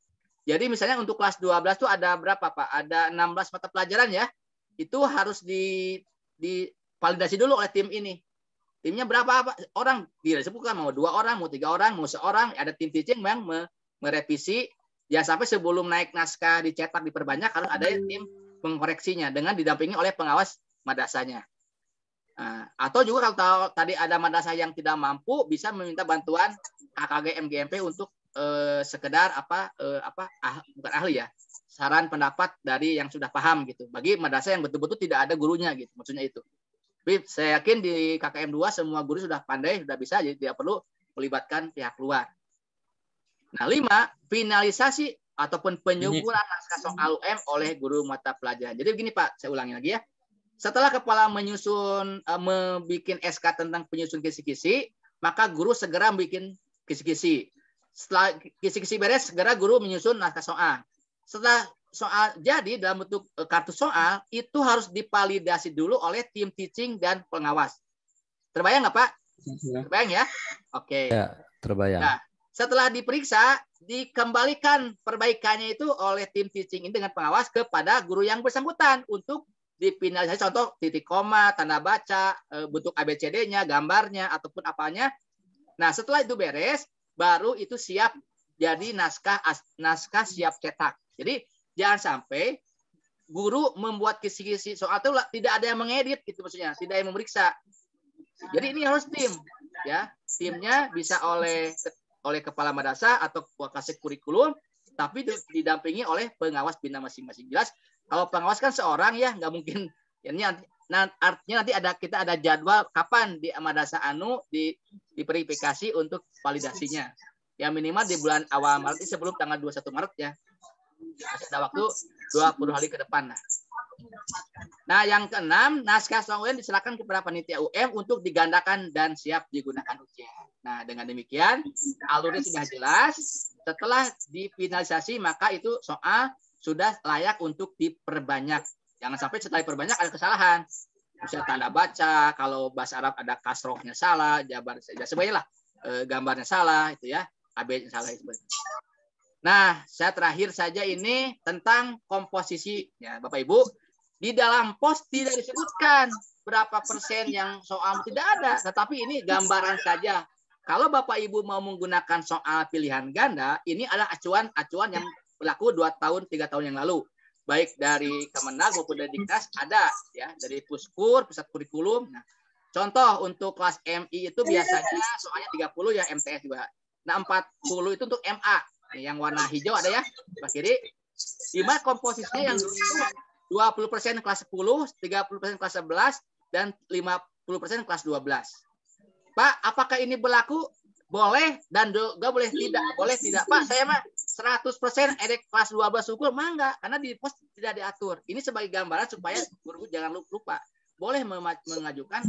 Jadi misalnya untuk kelas 12 itu ada berapa Pak? Ada 16 mata pelajaran ya. Itu harus divalidasi dulu oleh tim ini. Timnya berapa orang? Tidak disebutkan mau 2 orang, mau 3 orang, mau 1 orang. Ada tim teaching yang merevisi. Ya sampai sebelum naik naskah dicetak diperbanyak harus ada tim mengkoreksinya dengan didampingi oleh pengawas madrasahnya. Nah, atau juga kalau tadi ada madrasah yang tidak mampu bisa meminta bantuan KKG MGMP untuk sekedar bukan ahli ya, saran pendapat dari yang sudah paham gitu. Bagi madrasah yang betul-betul tidak ada gurunya gitu, maksudnya itu. Tapi saya yakin di KKM 2 semua guru sudah pandai, sudah bisa, jadi tidak perlu melibatkan pihak luar. Nah, 5, finalisasi ataupun penyempurnaan naskah soal UM oleh guru mata pelajaran. Jadi begini Pak, saya ulangi lagi ya. Setelah kepala menyusun membuat SK tentang penyusun kisi-kisi, maka guru segera bikin kisi-kisi. Setelah kisi-kisi beres, segera guru menyusun naskah soal. Setelah soal jadi dalam bentuk kartu soal, itu harus divalidasi dulu oleh tim teaching dan pengawas. Terbayang nggak Pak? Terbayang ya? Oke. Ya, terbayang. Nah, setelah diperiksa, dikembalikan perbaikannya itu oleh tim teaching ini dengan pengawas kepada guru yang bersangkutan untuk dipinalisasi, contoh titik koma, tanda baca, bentuk ABCD-nya, gambarnya, ataupun apanya. Nah, setelah itu beres, baru itu siap jadi naskah siap cetak. Jadi jangan sampai guru membuat kisi-kisi soal itu tidak ada yang mengedit gitu maksudnya, tidak yang memeriksa. Jadi ini harus tim ya. Timnya bisa oleh kepala madrasah atau wakasek kurikulum, tapi didampingi oleh pengawas bina masing-masing. Jelas kalau pengawas kan seorang ya, nggak mungkin. Ini artinya nanti kita ada jadwal kapan di madrasah diverifikasi untuk validasinya. Ya minimal di bulan awal Maret ini sebelum tanggal 21 Maret ya. Masih ada waktu 20 hari ke depan. Nah, yang keenam, naskah soal UM diserahkan kepada panitia UM untuk digandakan dan siap digunakan ujian. Nah, dengan demikian alurnya sudah jelas. Setelah difinalisasi, maka itu soal sudah layak untuk diperbanyak. Jangan sampai setelah diperbanyak ada kesalahan. Misalnya tanda baca, kalau bahasa Arab ada kasrohnya salah, jabar sebenarnya lah gambarnya salah itu ya, AB salah itu. Nah, saya terakhir saja ini tentang komposisi ya, Bapak Ibu. Di dalam pos tidak disebutkan berapa persen yang soal tidak ada, tetapi ini gambaran saja. Kalau Bapak Ibu mau menggunakan soal pilihan ganda, ini adalah acuan yang berlaku 2 tahun 3 tahun yang lalu. Baik dari Kemenag maupun dari Diknas ada ya, dari Puskur, Pusat Kurikulum. Nah, contoh untuk kelas MI itu biasanya soalnya 30 ya, MTS juga. Nah, 40 itu untuk MA. Yang warna hijau ada ya, Pak kiri. Di mana komposisinya yang 20% kelas 10, 30% kelas 11, dan 50% kelas 12. Pak, apakah ini berlaku? Boleh dan juga boleh tidak. Boleh tidak. Pak, saya mah 100% edek kelas 12 ukur mah enggak, karena di pos tidak diatur. Ini sebagai gambaran supaya guru jangan lupa. Boleh mengajukan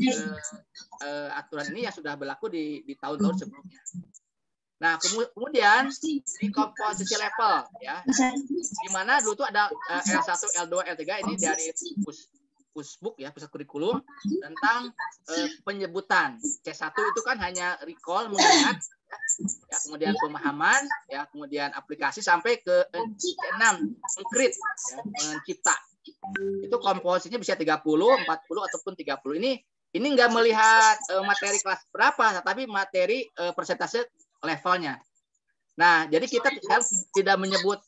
aturan ini yang sudah berlaku di tahun-tahun sebelumnya. Nah, kemudian di komposisi level ya. Di mana dulu tuh ada L1, L2, L3 ini dari Pusbuk ya, Pusat Kurikulum tentang penyebutan. C1 itu kan hanya recall, mengingat ya, kemudian pemahaman ya, kemudian aplikasi sampai ke C6 mengcreate ya, mencipta. Itu komposisinya bisa 30, 40 ataupun 30. Ini enggak melihat materi kelas berapa, tapi materi persentase levelnya. Nah, jadi kita harus tidak menyebut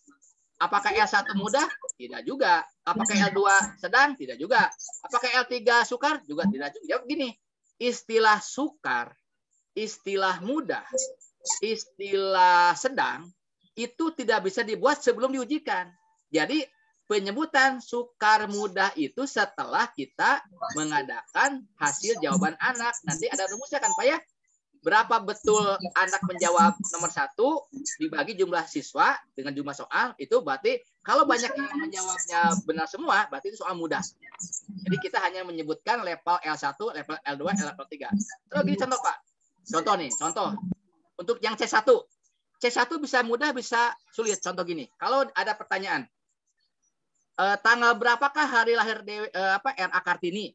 Apakah L1 mudah? Tidak juga. Apakah L2 sedang? Tidak juga. Apakah L3 sukar? Juga tidak juga. Jawab gini, istilah sukar, istilah mudah, istilah sedang itu tidak bisa dibuat sebelum diujikan. Jadi penyebutan sukar mudah itu setelah kita mengadakan hasil jawaban anak. Nanti ada rumusnya kan Pak ya? Berapa betul anak menjawab nomor 1 dibagi jumlah siswa dengan jumlah soal, itu berarti kalau banyak yang menjawabnya benar semua, berarti itu soal mudah. Jadi kita hanya menyebutkan level L1, level L2, level 3. Terus gini contoh Pak. Contoh nih, contoh. Untuk yang C1. C1 bisa mudah, bisa sulit. Contoh gini, kalau ada pertanyaan, tanggal berapakah hari lahir R.A. Kartini?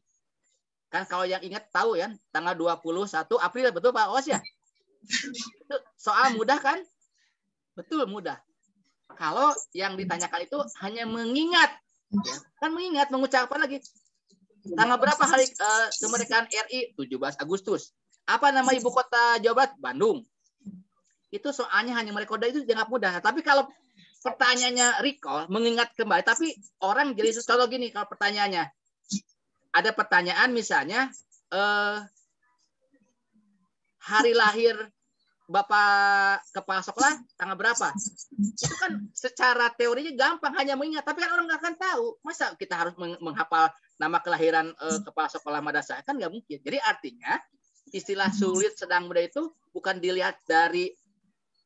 Kan kalau yang ingat tahu ya, tanggal 21 April, betul Pak Os ya? Itu soal mudah kan? Betul, mudah. Kalau yang ditanyakan itu hanya mengingat, ya, kan mengingat, mengucap apa lagi? Tanggal berapa hari kemerdekaan RI? 17 Agustus. Apa nama ibu kota Jawa Barat? Bandung. Itu soalnya hanya merekode, itu jangan mudah. Tapi kalau pertanyaannya recall, mengingat kembali, tapi orang jadi contoh gini, kalau pertanyaannya, ada pertanyaan misalnya hari lahir Bapak kepala sekolah tanggal berapa? Itu kan secara teorinya gampang, hanya mengingat. Tapi kan orang nggak akan tahu. Masa kita harus menghafal nama kelahiran kepala sekolah madrasah? Kan nggak mungkin. Jadi artinya istilah sulit, sedang, mudah itu bukan dilihat dari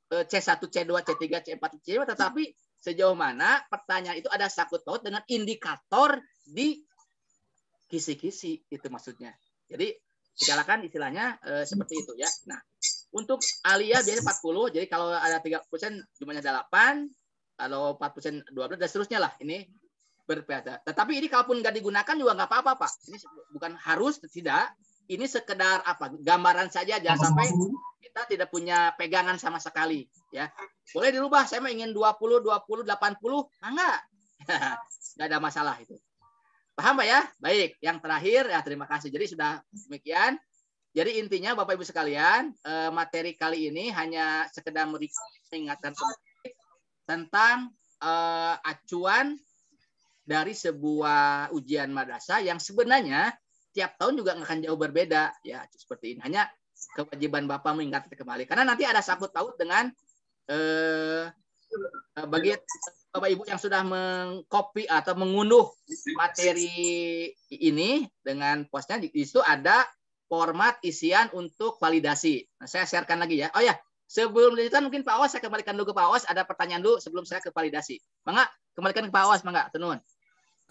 C1, C2, C3, C4, C5, tetapi sejauh mana pertanyaan itu ada sangkut paut dengan indikator di kisi-kisi, itu maksudnya. Jadi dikalakan istilahnya seperti itu ya. Nah, untuk aliyah biasanya 40, jadi kalau ada 30% jumlahnya 8, kalau 4% 12 dan seterusnya lah. Ini berbeda. Tetapi ini kalaupun nggak digunakan juga nggak apa-apa Pak. Ini bukan harus, tidak. Ini sekedar apa? Gambaran saja, jangan sampai kita tidak punya pegangan sama sekali ya. Boleh dirubah, saya mau ingin 20, 20, 80, enggak. Nggak ada masalah itu. Paham Pak ya? Baik, yang terakhir ya, terima kasih. Jadi sudah demikian. Jadi intinya Bapak Ibu sekalian, materi kali ini hanya sekedar mengingatkan tentang acuan dari sebuah ujian madrasah yang sebenarnya tiap tahun juga akan jauh berbeda ya, seperti ini. Hanya kewajiban Bapak mengingat kembali, karena nanti ada sangkut paut dengan bagi Bapak Ibu yang sudah mengcopy atau mengunduh materi ini dengan posnya, di situ ada format isian untuk validasi. Nah, saya sharekan lagi ya. Oh ya, sebelum dilanjutkan mungkin Pak Awas, saya kembalikan dulu ke Pak Awas, ada pertanyaan dulu sebelum saya ke validasi. Mangga, kembalikan ke Pak Awas, mangga, tenun.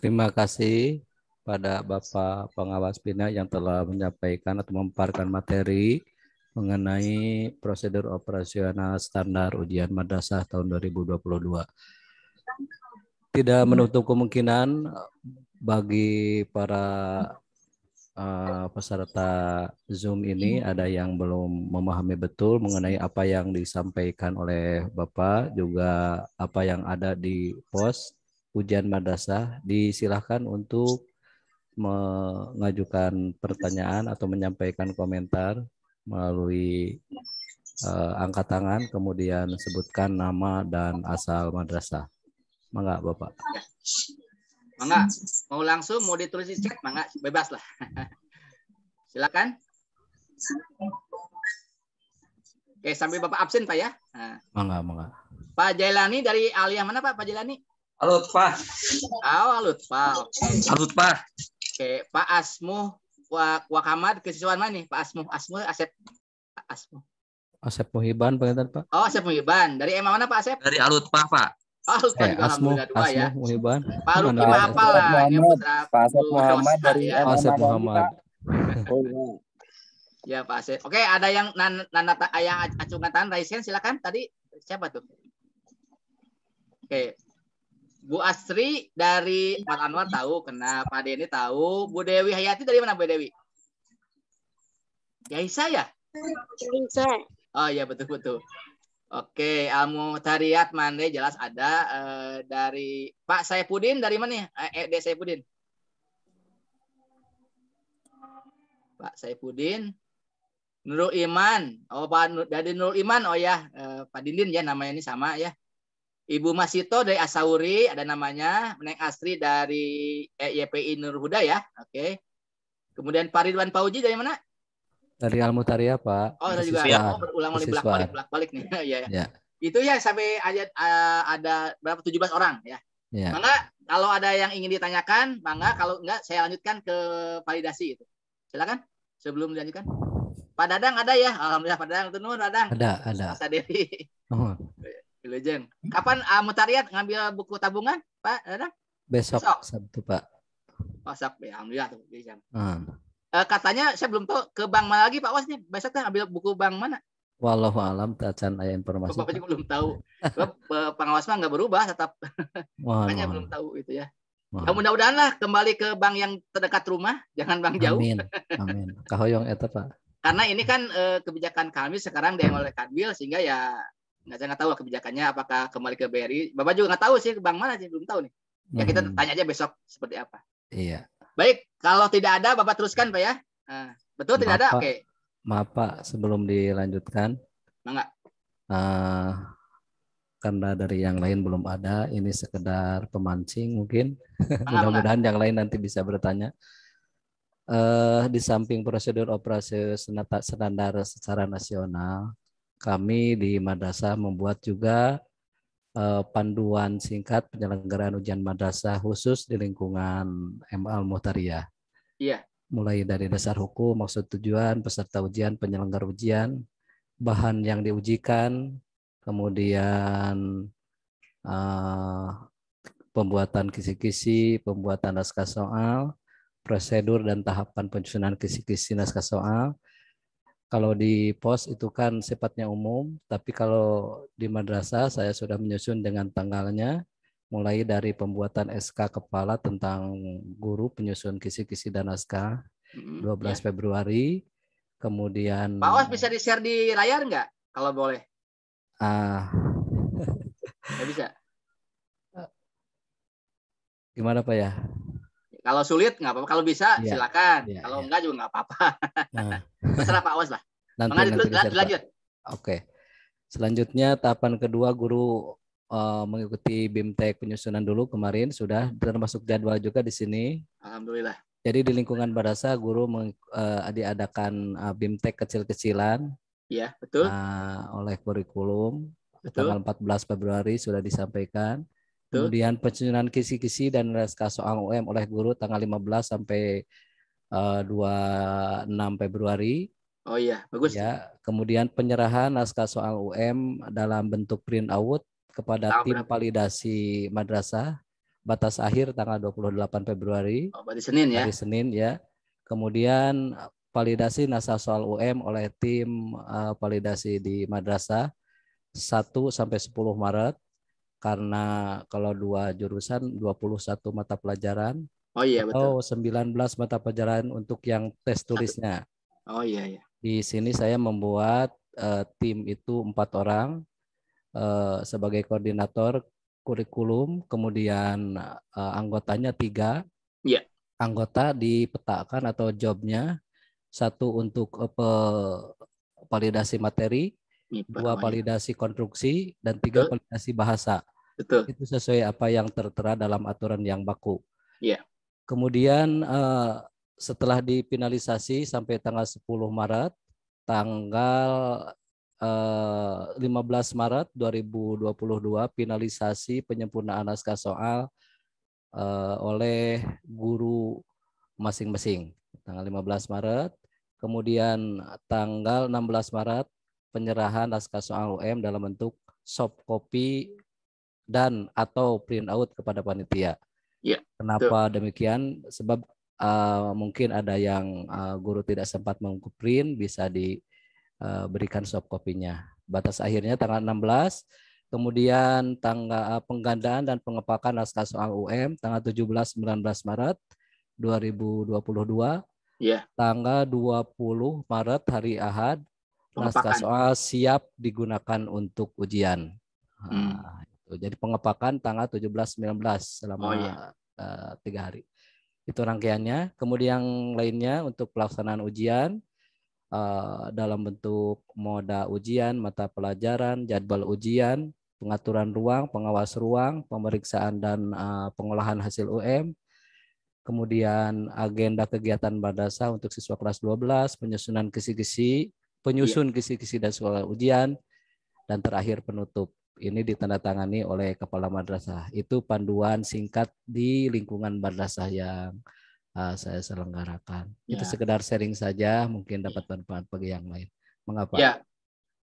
Terima kasih pada Bapak Pengawas Bina yang telah menyampaikan atau memaparkan materi mengenai prosedur operasional standar ujian madrasah tahun 2022. Tidak menutup kemungkinan bagi para peserta Zoom ini ada yang belum memahami betul mengenai apa yang disampaikan oleh Bapak, juga apa yang ada di pos ujian madrasah. Disilahkan untuk mengajukan pertanyaan atau menyampaikan komentar melalui angkat tangan, kemudian sebutkan nama dan asal madrasah. Mangga Bapak. Mangga, mau langsung, mau ditulis di chat, mangga, bebas lah. Silakan. Oke, sampai Bapak absen Pak ya. Nah. Mangga. Pak Jailani dari aliyah mana Pak Jailani? Alut Pak. Oh, Alut Pak. Oke. Alut Pak. Oke, Pak Asmuh Wakamad, kesiswaan mana nih? Pak Asmuh Asep Muhiban pengintan Pak. Oh, Asep Muhiban. Dari EMA mana Pak Asep? Dari Alut Pak, Pak. Oh, Alut Pak juga alhamdulillah dua ya. Muhiban. Pak Luki mah hafal lah. Pak Asep Muhammad dari Asep Muhammad. Ya Pak Asep. Oke, ada yang yang acungan tangan, raise hand, silakan. Tadi siapa tuh? Oke. Bu Astri dari Pak Anwar tahu, kena Pak Denny tahu. Bu Dewi Hayati dari mana Bu Dewi? Yaisa ya? Yaisa. Oh iya betul. Oke, Al-Muhtariat Mande jelas ada. Dari Pak Saipudin dari mana? Dek Saipudin. Pak Saipudin. Nurul Iman. Oh Pak dari Nurul Iman. Oh ya, Pak Dindin ya namanya ini sama ya. Ibu Masito dari Asauri ada namanya, Neng Astri dari YPI Nur Huda ya. Oke. Kemudian Pak Ridwan Pauji dari mana? Dari Al-Mutaria, Pak. Oh, ada juga. Kesiswaan. Oh, berulang-ulang Kesiswaan. bolak-balik nih. Iya. Ya. Itu ya sampai ada berapa 17 orang ya. Ya. Mangga kalau ada yang ingin ditanyakan, mangga kalau enggak saya lanjutkan ke validasi itu. Silakan sebelum dilanjutkan. Pak Dadang ada ya? Alhamdulillah Pak Dadang, Tunun Dadang. Ada. Masa Dewi. Oh. Legend. Kapan Mutariat ngambil buku tabungan, Pak Dadang? Besok Sabtu, Pak. Besok ya, alhamdulillah tuh bisa. Katanya saya belum tahu ke bank mana lagi Pak Was nih. Besok kan ambil buku bank mana? Wallahu alam, tacan aya informasi. Bapak juga belum tahu. Pengawas mah nggak berubah, tetap. Makanya belum tahu itu ya. Nah, mudah-mudahan lah kembali ke bank yang terdekat rumah, jangan bank jauh. Amin. Kahoyong eta, Pak. Karena ini kan kebijakan kami sekarang yang oleh Kadbil, sehingga ya nggak tahu lah kebijakannya apakah kembali ke BRI. Bapak juga nggak tahu sih ke bank mana sih, belum tahu nih. Ya kita tanya aja besok seperti apa. Iya. Baik, kalau tidak ada Bapak teruskan Pak ya. Betul tidak ada? Oke. Maaf Pak, sebelum dilanjutkan. Enggak. Karena dari yang lain belum ada, ini sekedar pemancing mungkin. Mudah-mudahan yang lain nanti bisa bertanya. Di samping prosedur operasi standar secara nasional, kami di madrasah membuat juga panduan singkat penyelenggaraan ujian madrasah khusus di lingkungan MA Al-Muhtariyah. Iya. Mulai dari dasar hukum, maksud tujuan, peserta ujian, penyelenggara ujian, bahan yang diujikan, kemudian pembuatan kisi-kisi, pembuatan naskah soal, prosedur dan tahapan penyusunan kisi-kisi naskah soal. Kalau di pos itu kan sifatnya umum, tapi kalau di madrasah saya sudah menyusun dengan tanggalnya, mulai dari pembuatan SK kepala tentang guru penyusun kisi-kisi dan naskah 12 Februari, kemudian Pak Was bisa di-share di layar nggak? Kalau boleh. Nggak bisa. Gimana Pak ya? Kalau sulit nggak apa-apa, kalau bisa silakan. Kalau enggak juga nggak apa-apa. Terserah Pak Was lah. Nanti lanjut. Oke. Selanjutnya tahapan kedua guru mengikuti BIMTEK penyusunan dulu kemarin sudah termasuk jadwal juga di sini. Alhamdulillah. Jadi di lingkungan madrasah guru diadakan BIMTEK kecil-kecilan. Iya, betul. Oleh kurikulum. Betul. Tanggal 14 Februari sudah disampaikan. Betul. Kemudian penyusunan kisi-kisi dan naskah soal UM oleh guru tanggal 15 sampai 26 Februari. Oh iya, bagus. Ya, kemudian penyerahan naskah soal UM dalam bentuk print out kepada tim validasi madrasah. Batas akhir tanggal 28 Februari. Oh, berarti Senin ya. Hari Senin ya. Kemudian validasi naskah soal UM oleh tim validasi di madrasah 1 sampai 10 Maret. Karena kalau 2 jurusan 21 mata pelajaran. Oh iya, betul. Atau 19 mata pelajaran untuk yang tes tulisnya. Oh iya. Di sini saya membuat tim itu 4 orang sebagai koordinator kurikulum, kemudian anggotanya 3. Iya. Anggota dipetakan atau jobnya 1 untuk validasi materi, 2 validasi konstruksi, dan 3 validasi bahasa. Betul. Itu sesuai apa yang tertera dalam aturan yang baku. Iya. Kemudian setelah dipinalisasi sampai tanggal 10 Maret, tanggal 15 Maret 2022 finalisasi penyempurnaan naskah soal oleh guru masing-masing. Tanggal 15 Maret, kemudian tanggal 16 Maret penyerahan naskah soal UM dalam bentuk soft copy dan atau print out kepada panitia. Ya, kenapa demikian? Sebab mungkin ada yang guru tidak sempat mengprint, bisa diberikan soft copy-nya. Batas akhirnya tanggal 16, kemudian tanggal penggandaan dan pengepakan naskah soal UM tanggal 17-19 Maret 2022. Ya. Tanggal 20 Maret hari Ahad naskah soal siap digunakan untuk ujian. Jadi pengepakan tanggal 17-19 selama 3 hari. Itu rangkaiannya. Kemudian yang lainnya untuk pelaksanaan ujian dalam bentuk moda ujian, mata pelajaran, jadwal ujian, pengaturan ruang, pengawas ruang, pemeriksaan dan pengolahan hasil UM, kemudian agenda kegiatan madrasah untuk siswa kelas 12, penyusun kisi-kisi dan soal ujian, dan terakhir penutup. Ini ditandatangani oleh kepala madrasah. Itu panduan singkat di lingkungan madrasah yang saya selenggarakan. Itu sekedar sharing saja, mungkin dapat manfaat bagi yang lain. Mengapa? Ya,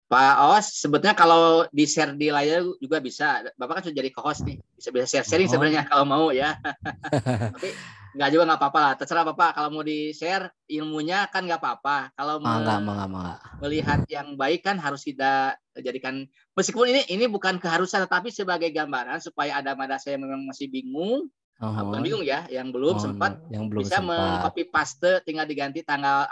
Pak Awas, sebetulnya kalau di share di layar juga bisa. Bapak kan sudah jadi co-host nih, bisa sharing sebenarnya kalau mau ya. Tapi nggak apa-apa lah. Terserah Bapak. Kalau mau di share ilmunya kan nggak apa-apa. Kalau melihat yang baik kan harus kita jadikan. Meskipun ini bukan keharusan, tetapi sebagai gambaran supaya ada madrasah yang memang masih bingung. Bukan bingung ya, yang belum sempat bisa meng-copy paste, tinggal diganti tanggal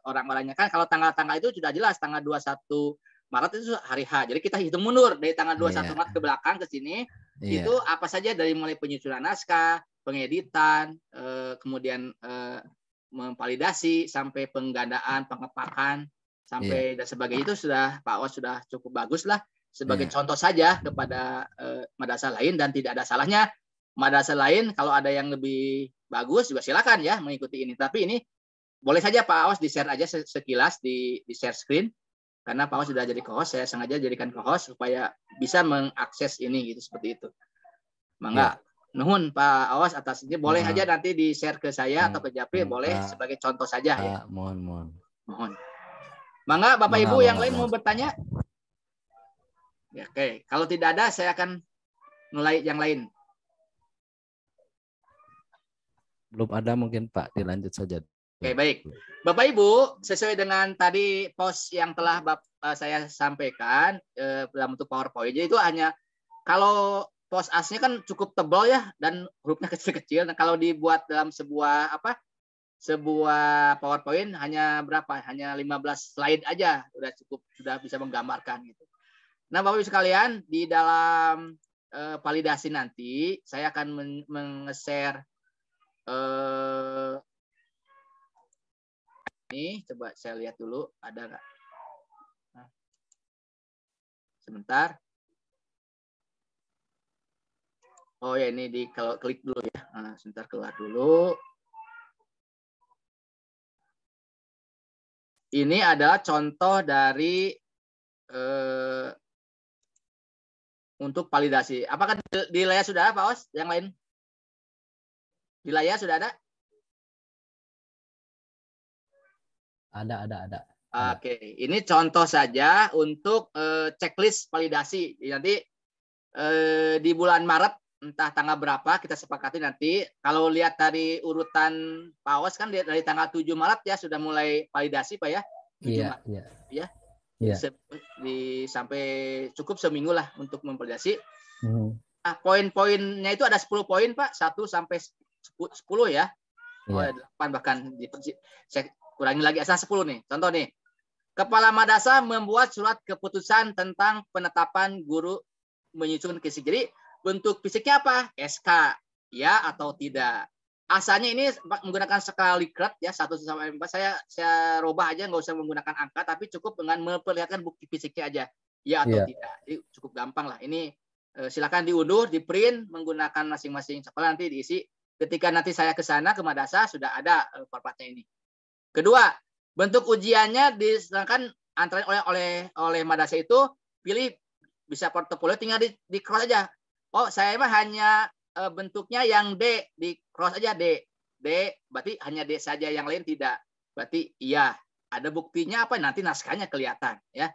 orang-orangnya kan. Kalau tanggal-tanggal itu sudah jelas, tanggal 21 Maret itu hari H. Jadi kita hitung mundur dari tanggal 21 Maret ke belakang ke sini. Itu apa saja dari mulai penyusunan naskah, pengeditan, kemudian memvalidasi sampai penggandaan, pengepakan sampai dan sebagainya, itu sudah Pak Awas sudah cukup bagus lah sebagai contoh saja kepada madrasah lain, dan tidak ada salahnya madrasah lain kalau ada yang lebih bagus juga silakan ya mengikuti ini. Tapi ini boleh saja Pak Awas di-share aja sekilas di share screen, karena Pak Awas sudah jadi co-host, saya sengaja jadikan co-host supaya bisa mengakses ini gitu, seperti itu. Mangga nuhun Pak Awas atas ini, boleh aja nanti di-share ke saya atau ke Japri, boleh sebagai contoh saja ya. Mohon. Mangga Bapak Ibu yang lain mau bertanya? Ya, oke, kalau tidak ada saya akan mulai yang lain. Belum ada mungkin Pak, dilanjut saja. Oke, baik. Bapak Ibu, sesuai dengan tadi post yang telah saya sampaikan dalam bentuk PowerPoint, jadi itu hanya kalau post aslinya kan cukup tebal ya dan hurufnya kecil-kecil. Nah, kalau dibuat dalam sebuah PowerPoint hanya berapa? Hanya 15 slide aja sudah cukup, sudah bisa menggambarkan gitu. Nah, Bapak Ibu sekalian, di dalam validasi nanti saya akan meng-share ini, coba saya lihat dulu ada nggak? Nah, sebentar. Oh ya, ini kalau klik dulu ya. Nah, sebentar, keluar dulu. Ini adalah contoh dari untuk validasi. Apakah di layar sudah ada Pak Os? Yang lain? Di layar sudah ada? Ada. Oke, ini contoh saja untuk checklist validasi. Nanti di bulan Maret, entah tanggal berapa, kita sepakati nanti. Kalau lihat dari urutan Pak Awas kan dari tanggal 7 Maret ya sudah mulai validasi Pak ya? 7 Maret. Iya. Sampai cukup seminggu lah untuk memvalidasi. Nah, poin-poinnya itu ada 10 poin Pak, 1 sampai 10 ya. Oh, 8 bahkan. Saya kurangi lagi, asal 10 nih. Contoh nih. Kepala madrasah membuat surat keputusan tentang penetapan guru menyusun kisi. Jadi bentuk fisiknya apa? SK, ya atau tidak. Asalnya ini menggunakan skala Likert ya, 1 sampai 4. Saya robah aja, nggak usah menggunakan angka, tapi cukup dengan memperlihatkan bukti fisiknya aja, ya atau tidak. Jadi cukup gampang lah. Ini silakan diunduh, di print menggunakan masing-masing sekolah, nanti diisi. Ketika nanti saya ke sana ke madrasah sudah ada formatnya ini. Kedua, bentuk ujiannya diserahkan antara oleh madrasah itu, pilih bisa portofolio, tinggal di cross aja. Oh, saya mah hanya bentuknya yang D, di cross aja D. D berarti hanya D saja, yang lain tidak. Berarti iya, ada buktinya apa? Nanti naskahnya kelihatan ya.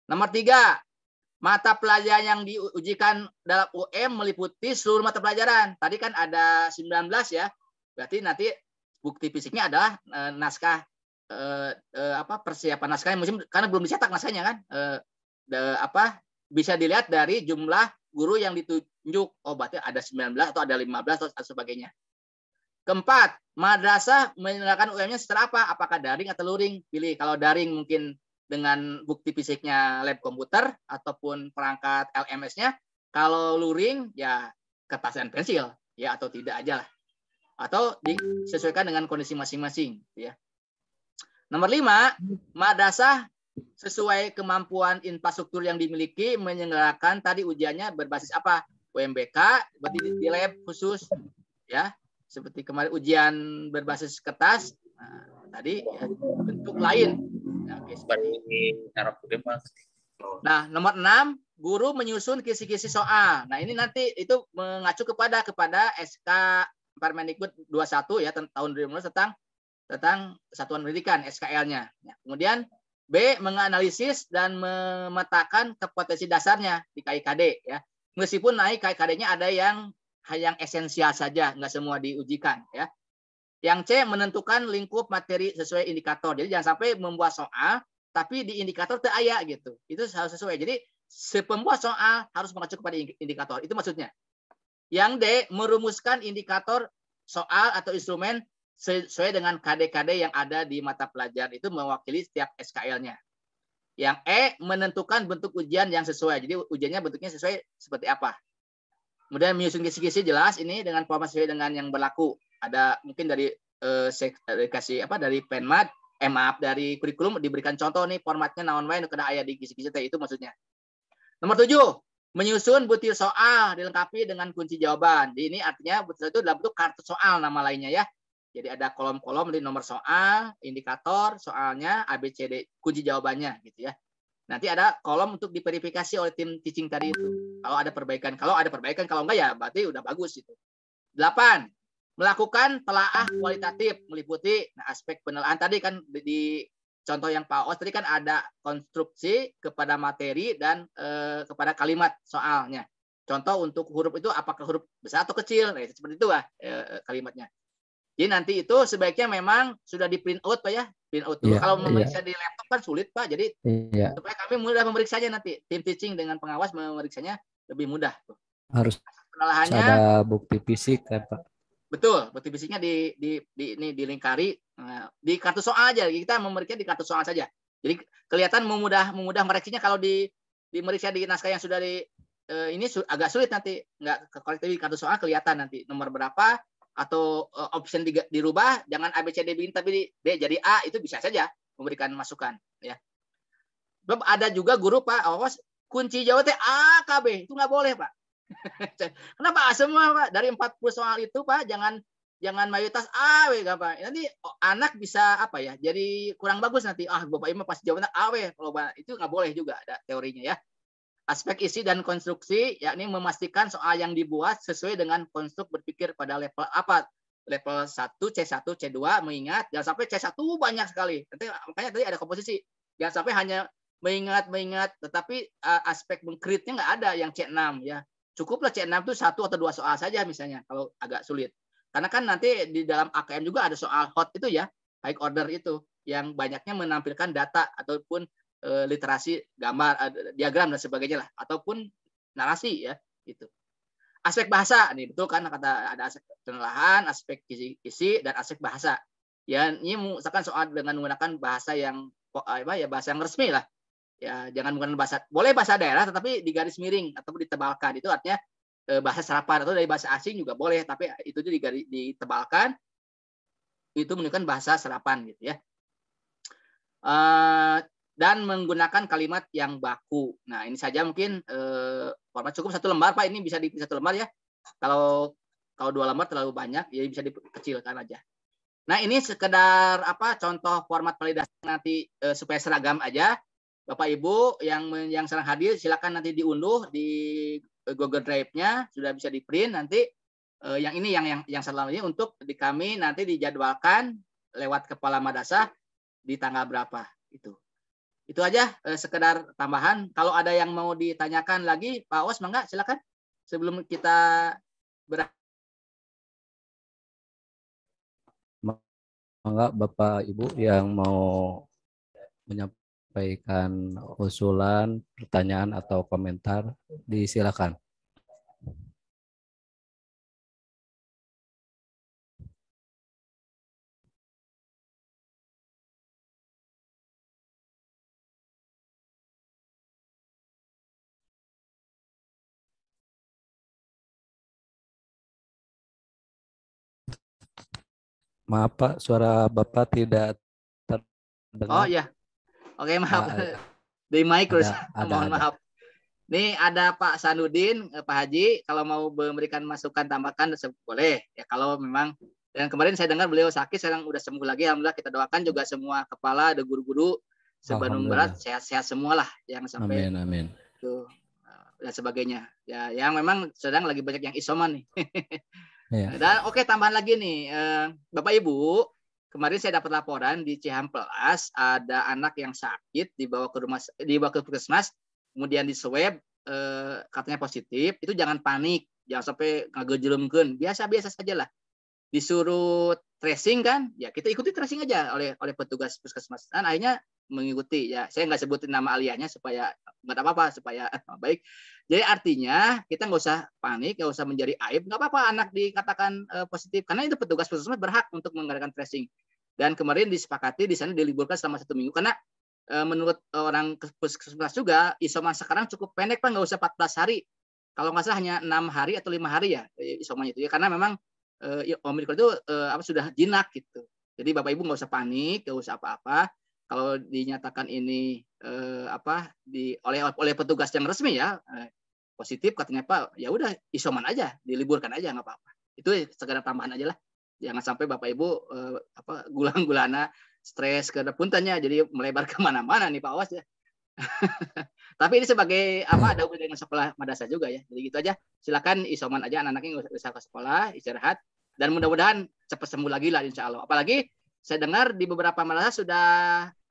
Nomor 3, mata pelajaran yang diujikan dalam UM meliputi seluruh mata pelajaran. Tadi kan ada 19 ya. Berarti nanti bukti fisiknya adalah naskah persiapan naskahnya musim, karena belum dicetak naskahnya kan. Bisa dilihat dari jumlah guru yang ditunjuk. Oh, berarti ada 19 atau ada 15 atau sebagainya. Keempat, madrasah menyerahkan UM-nya secara apa? Apakah daring atau luring? Pilih. Kalau daring mungkin dengan bukti fisiknya lab komputer ataupun perangkat LMS-nya. Kalau luring ya kertas dan pensil ya, atau tidak aja lah. Atau disesuaikan dengan kondisi masing-masing ya. Nomor 5, madrasah sesuai kemampuan infrastruktur yang dimiliki menyelenggarakan tadi ujiannya berbasis apa? UMBK, berarti di lab khusus ya. Seperti kemarin ujian berbasis kertas, tadi ya, bentuk lain. Nah, nomor 6, guru menyusun kisi-kisi soal. Nah, ini nanti itu mengacu kepada SK Permendikbud 21 ya tahun 2015 tentang satuan pendidikan SKL-nya. Ya, kemudian B, menganalisis dan memetakan kompetensi dasarnya di KIKD ya. Meskipun naik KIKD-nya ada yang esensial saja, nggak semua diujikan ya. Yang C, menentukan lingkup materi sesuai indikator. Jadi jangan sampai membuat soal tapi di indikator itu aya gitu. Itu harus sesuai. Jadi si pembuat soal harus mengacu kepada indikator. Itu maksudnya. Yang D, merumuskan indikator soal atau instrumen sesuai dengan KD-KD yang ada di mata pelajaran itu mewakili setiap SKL-nya. Yang E, menentukan bentuk ujian yang sesuai. Jadi ujiannya bentuknya sesuai seperti apa. Kemudian menyusun kisi-kisi jelas ini dengan format sesuai dengan yang berlaku. Ada mungkin dari dari Penmat, dari kurikulum diberikan contoh nih formatnya naon wae nu kada aya di kisi-kisi itu maksudnya. Nomor 7, menyusun butir soal dilengkapi dengan kunci jawaban. Ini artinya butir itu dalam bentuk kartu soal nama lainnya ya. Jadi ada kolom-kolom di nomor soal, indikator, soalnya, ABCD, kunci jawabannya gitu ya. Nanti ada kolom untuk diverifikasi oleh tim teaching tadi itu. Kalau ada perbaikan, kalau enggak ya berarti udah bagus itu. 8, melakukan telaah kualitatif meliputi aspek penelaahan tadi kan di contoh yang Pak Os tadi kan ada konstruksi kepada materi dan kepada kalimat soalnya. Contoh untuk huruf itu apakah huruf besar atau kecil, seperti itu kalimatnya. Jadi nanti itu sebaiknya memang sudah di print out Pak ya, print out dulu. Kalau memeriksa di laptop kan sulit Pak, jadi supaya kami mudah memeriksanya nanti. Tim teaching dengan pengawas memeriksanya lebih mudah. Harus penelahannya ada bukti fisik kan Pak. Betul, bukti fisiknya dilingkari di kartu soal aja. Kita memeriksa di kartu soal saja. Jadi kelihatan memudah mereksanya kalau dimeriksa di naskah yang sudah ini agak sulit nanti, nggak korektif di kartu soal kelihatan nanti nomor berapa atau option dirubah, jangan A B C D begini tapi D jadi A, itu bisa saja memberikan masukan ya. Ada juga guru Pak awas kunci jawabannya A K B, itu nggak boleh Pak. Kenapa semua Pak? Dari 40 soal itu Pak, jangan mayoritas A we Pak. Nanti anak bisa apa ya? Jadi kurang bagus nanti. Bapak Ibu pasti jawabannya A we. Kalau itu nggak boleh juga, ada teorinya ya. Aspek isi dan konstruksi, yakni memastikan soal yang dibuat sesuai dengan konstruk berpikir pada level apa? Level 1, C1, C2, mengingat jangan sampai C1 banyak sekali. Makanya tadi ada komposisi. Jangan sampai hanya mengingat, tetapi aspek mengkritnya nggak ada yang C6 ya. Cukuplah C6 itu 1 atau 2 soal saja misalnya kalau agak sulit. Karena kan nanti di dalam AKM juga ada soal hot itu ya, high order itu yang banyaknya menampilkan data ataupun literasi gambar, diagram dan sebagainya lah, ataupun narasi ya itu. Aspek bahasa nih betul kan kata ada aspek penelahan, aspek isi dan aspek bahasa. Ya ini misalkan soal dengan menggunakan bahasa yang bahasa yang resmi lah. Ya jangan menggunakan bahasa, boleh bahasa daerah tetapi digaris miring ataupun ditebalkan, itu artinya bahasa serapan, atau dari bahasa asing juga boleh tapi itu ditebalkan, itu menunjukkan bahasa serapan gitu ya. Dan menggunakan kalimat yang baku. Nah ini saja mungkin format cukup 1 lembar Pak, ini bisa di 1 lembar ya. Kalau 2 lembar terlalu banyak, ya bisa dikecilkan aja. Nah ini sekedar contoh format validasi nanti supaya seragam aja. Bapak Ibu yang sedang hadir silakan nanti diunduh di Google Drive-nya, sudah bisa di print nanti yang ini yang selama ini untuk di kami nanti dijadwalkan lewat kepala madrasah di tanggal berapa itu. Itu aja sekedar tambahan. Kalau ada yang mau ditanyakan lagi Pak Os mangga silakan sebelum kita Mangga Bapak Ibu yang mau menyampaikan usulan, pertanyaan atau komentar, disilakan. Maaf Pak, suara Bapak tidak terdengar. Oh ya. Oke, maaf. Di mic terus. Mohon ada. maaf. Nih ada Pak Sanudin, Pak Haji, kalau mau memberikan masukan tambahkan boleh ya kalau memang. Dan kemarin saya dengar beliau sakit, sekarang udah sembuh lagi. Alhamdulillah, kita doakan juga semua kepala, ada guru-guru se-Bandung Barat sehat-sehat semua lah, yang sampai amin. Tuh dan sebagainya. Ya, yang memang sedang lagi banyak yang isoman nih. Ya. Dan oke, tambahan lagi nih, Bapak Ibu. Kemarin saya dapat laporan di Cihampelas ada anak yang sakit dibawa ke puskesmas, kemudian di swab katanya positif. Itu jangan panik, jangan sampai ngagejelumkeun. Biasa-biasa saja lah. Disuruh tracing kan, ya kita ikuti tracing aja oleh petugas puskesmas. Dan akhirnya mengikuti ya. Saya nggak sebutin nama aliyahnya supaya nggak apa-apa, supaya baik. Jadi artinya kita nggak usah panik, nggak usah menjadi aib. Nggak apa-apa anak dikatakan positif, karena itu petugas puskesmas berhak untuk mengadakan tracing. Dan kemarin disepakati di sana diliburkan selama 1 minggu karena menurut orang puskesmas juga isoman sekarang cukup pendek Pak, nggak usah 14 hari. Kalau nggak salah hanya 6 hari atau 5 hari ya isomannya itu ya, karena memang Omikron itu sudah jinak gitu. Jadi Bapak Ibu nggak usah panik, nggak usah apa-apa. Kalau dinyatakan ini oleh petugas yang resmi ya positif katanya Pak, ya udah isoman aja, diliburkan aja nggak apa-apa. Itu sekedar tambahan aja lah. Jangan sampai Bapak Ibu gulang-gulana stres ke puntennya jadi melebar kemana-mana nih Pak Awas ya. Tapi ini sebagai ada hubungan dengan sekolah madrasah juga ya. Jadi gitu aja. Silakan isoman aja anak-anaknya nggak usah ke sekolah, istirahat dan mudah-mudahan cepat sembuh lagi lah insya Allah. Apalagi saya dengar di beberapa madrasah sudah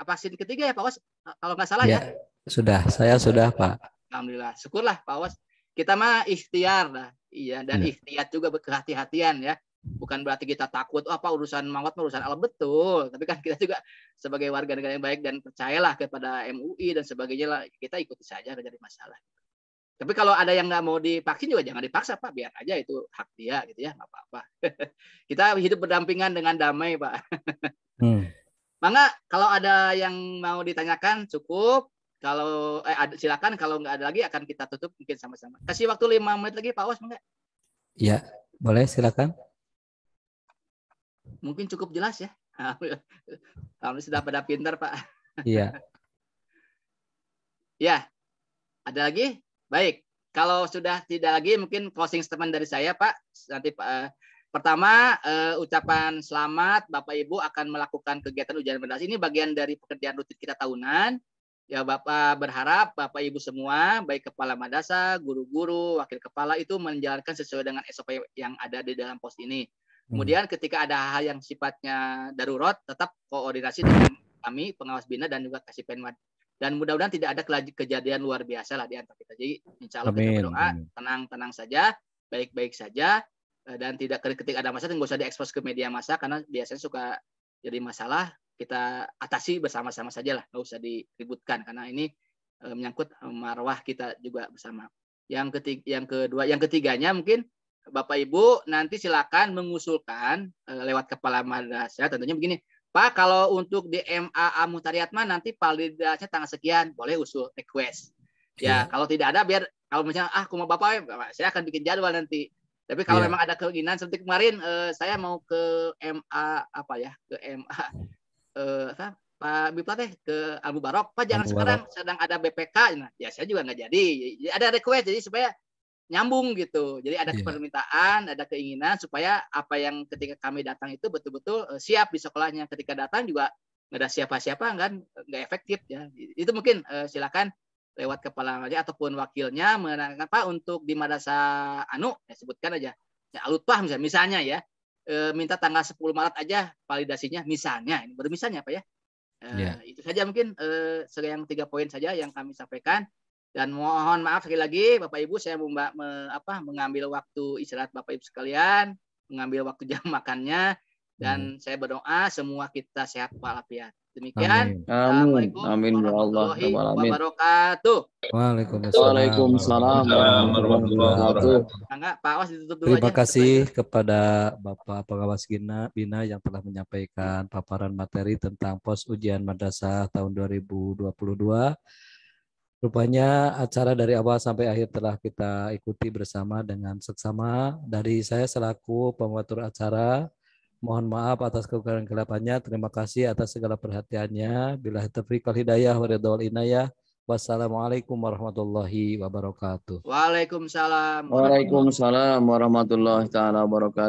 vaksin ketiga ya Pak Awas, kalau nggak salah ya. Sudah, saya sudah Pak. Alhamdulillah, syukurlah Pak Awas. Kita mah ikhtiar lah, iya dan ikhtiyat juga berkehati-hatian ya. Bukan berarti kita takut urusan maut urusan Allah, betul, tapi kan kita juga sebagai warga negara yang baik dan percayalah kepada MUI dan sebagainya lah, kita ikuti saja, nggak jadi masalah. Tapi kalau ada yang nggak mau divaksin juga jangan dipaksa Pak, biar aja itu hak dia gitu ya, nggak apa-apa. Kita hidup berdampingan dengan damai Pak. Mangga kalau ada yang mau ditanyakan cukup, kalau silakan, kalau nggak ada lagi akan kita tutup mungkin sama-sama. Kasih waktu 5 menit lagi Pak Awas, mangga. Ya, boleh silakan. Mungkin cukup jelas ya. Alhamdulillah sudah pada pintar Pak. Iya. Ya, ada lagi? Baik. Kalau sudah tidak lagi, mungkin closing statement dari saya Pak. Nanti pertama ucapan selamat Bapak Ibu akan melakukan kegiatan ujian madrasah. Ini bagian dari pekerjaan rutin kita tahunan. Ya Bapak berharap Bapak Ibu semua, baik kepala madrasah, guru-guru, wakil kepala itu menjalankan sesuai dengan SOP yang ada di dalam pos ini. Kemudian ketika ada hal yang sifatnya darurat, tetap koordinasi dengan kami, pengawas bina dan juga kasih penwad. Dan mudah-mudahan tidak ada kejadian luar biasa lah di antara kita. Jadi insya Allah kita berdoa, tenang-tenang saja, baik-baik saja, dan tidak ketika ada masalah, nggak usah diekspos ke media massa, karena biasanya suka jadi masalah, kita atasi bersama-sama saja lah, nggak usah diributkan, karena ini menyangkut marwah kita juga bersama. Yang ketiganya mungkin, Bapak Ibu nanti silakan mengusulkan lewat kepala madrasah, tentunya begini, Pak, kalau untuk di MAA Mutariatma nanti validasinya tanggal sekian, boleh usul request. Ya, kalau tidak ada biar kalau misalnya aku mau Bapak, saya akan bikin jadwal nanti. Tapi kalau memang ada keinginan seperti kemarin saya mau ke MA ke MA Pak Biplat ke Al Mubarok, Pak jangan sekarang sedang ada BPK. Nah, ya saya juga nggak jadi. Ada request jadi supaya nyambung gitu. Jadi ada permintaan, ada keinginan supaya apa yang ketika kami datang itu betul-betul siap di sekolahnya. Ketika datang juga nggak ada siapa-siapa kan, nggak efektif ya. Itu mungkin silakan lewat kepala madrasah ataupun wakilnya menerangkan Pak untuk di madrasah ya sebutkan aja. Ya Al-Lutfah misalnya ya. Minta tanggal 10 Maret aja validasinya misalnya. Ini baru misalnya Pak ya. Itu saja mungkin yang 3 poin saja yang kami sampaikan. Dan mohon maaf sekali lagi Bapak Ibu, saya mengambil waktu istirahat Bapak Ibu sekalian, mengambil waktu jam makannya, dan saya berdoa semua kita sehat walafiat. Demikian. Assalamualaikum warahmatullahi wabarakatuh. Waalaikumsalam warahmatullahi wabarakatuh. Pak Awas ditutup dulu. Terima kasih kepada Bapak Pengawas Bina yang telah menyampaikan paparan materi tentang pos ujian madrasah tahun 2022. Rupanya acara dari awal sampai akhir telah kita ikuti bersama dengan seksama. Dari saya selaku pengatur acara, Mohon maaf atas kekurangan kelapannya. Terima kasih atas segala perhatiannya. Billahi taufiq wal hidayah wa ridha wal inayah. Wassalamualaikum warahmatullahi wabarakatuh. Waalaikumsalam. Waalaikumsalam warahmatullahi taala wabarakatuh.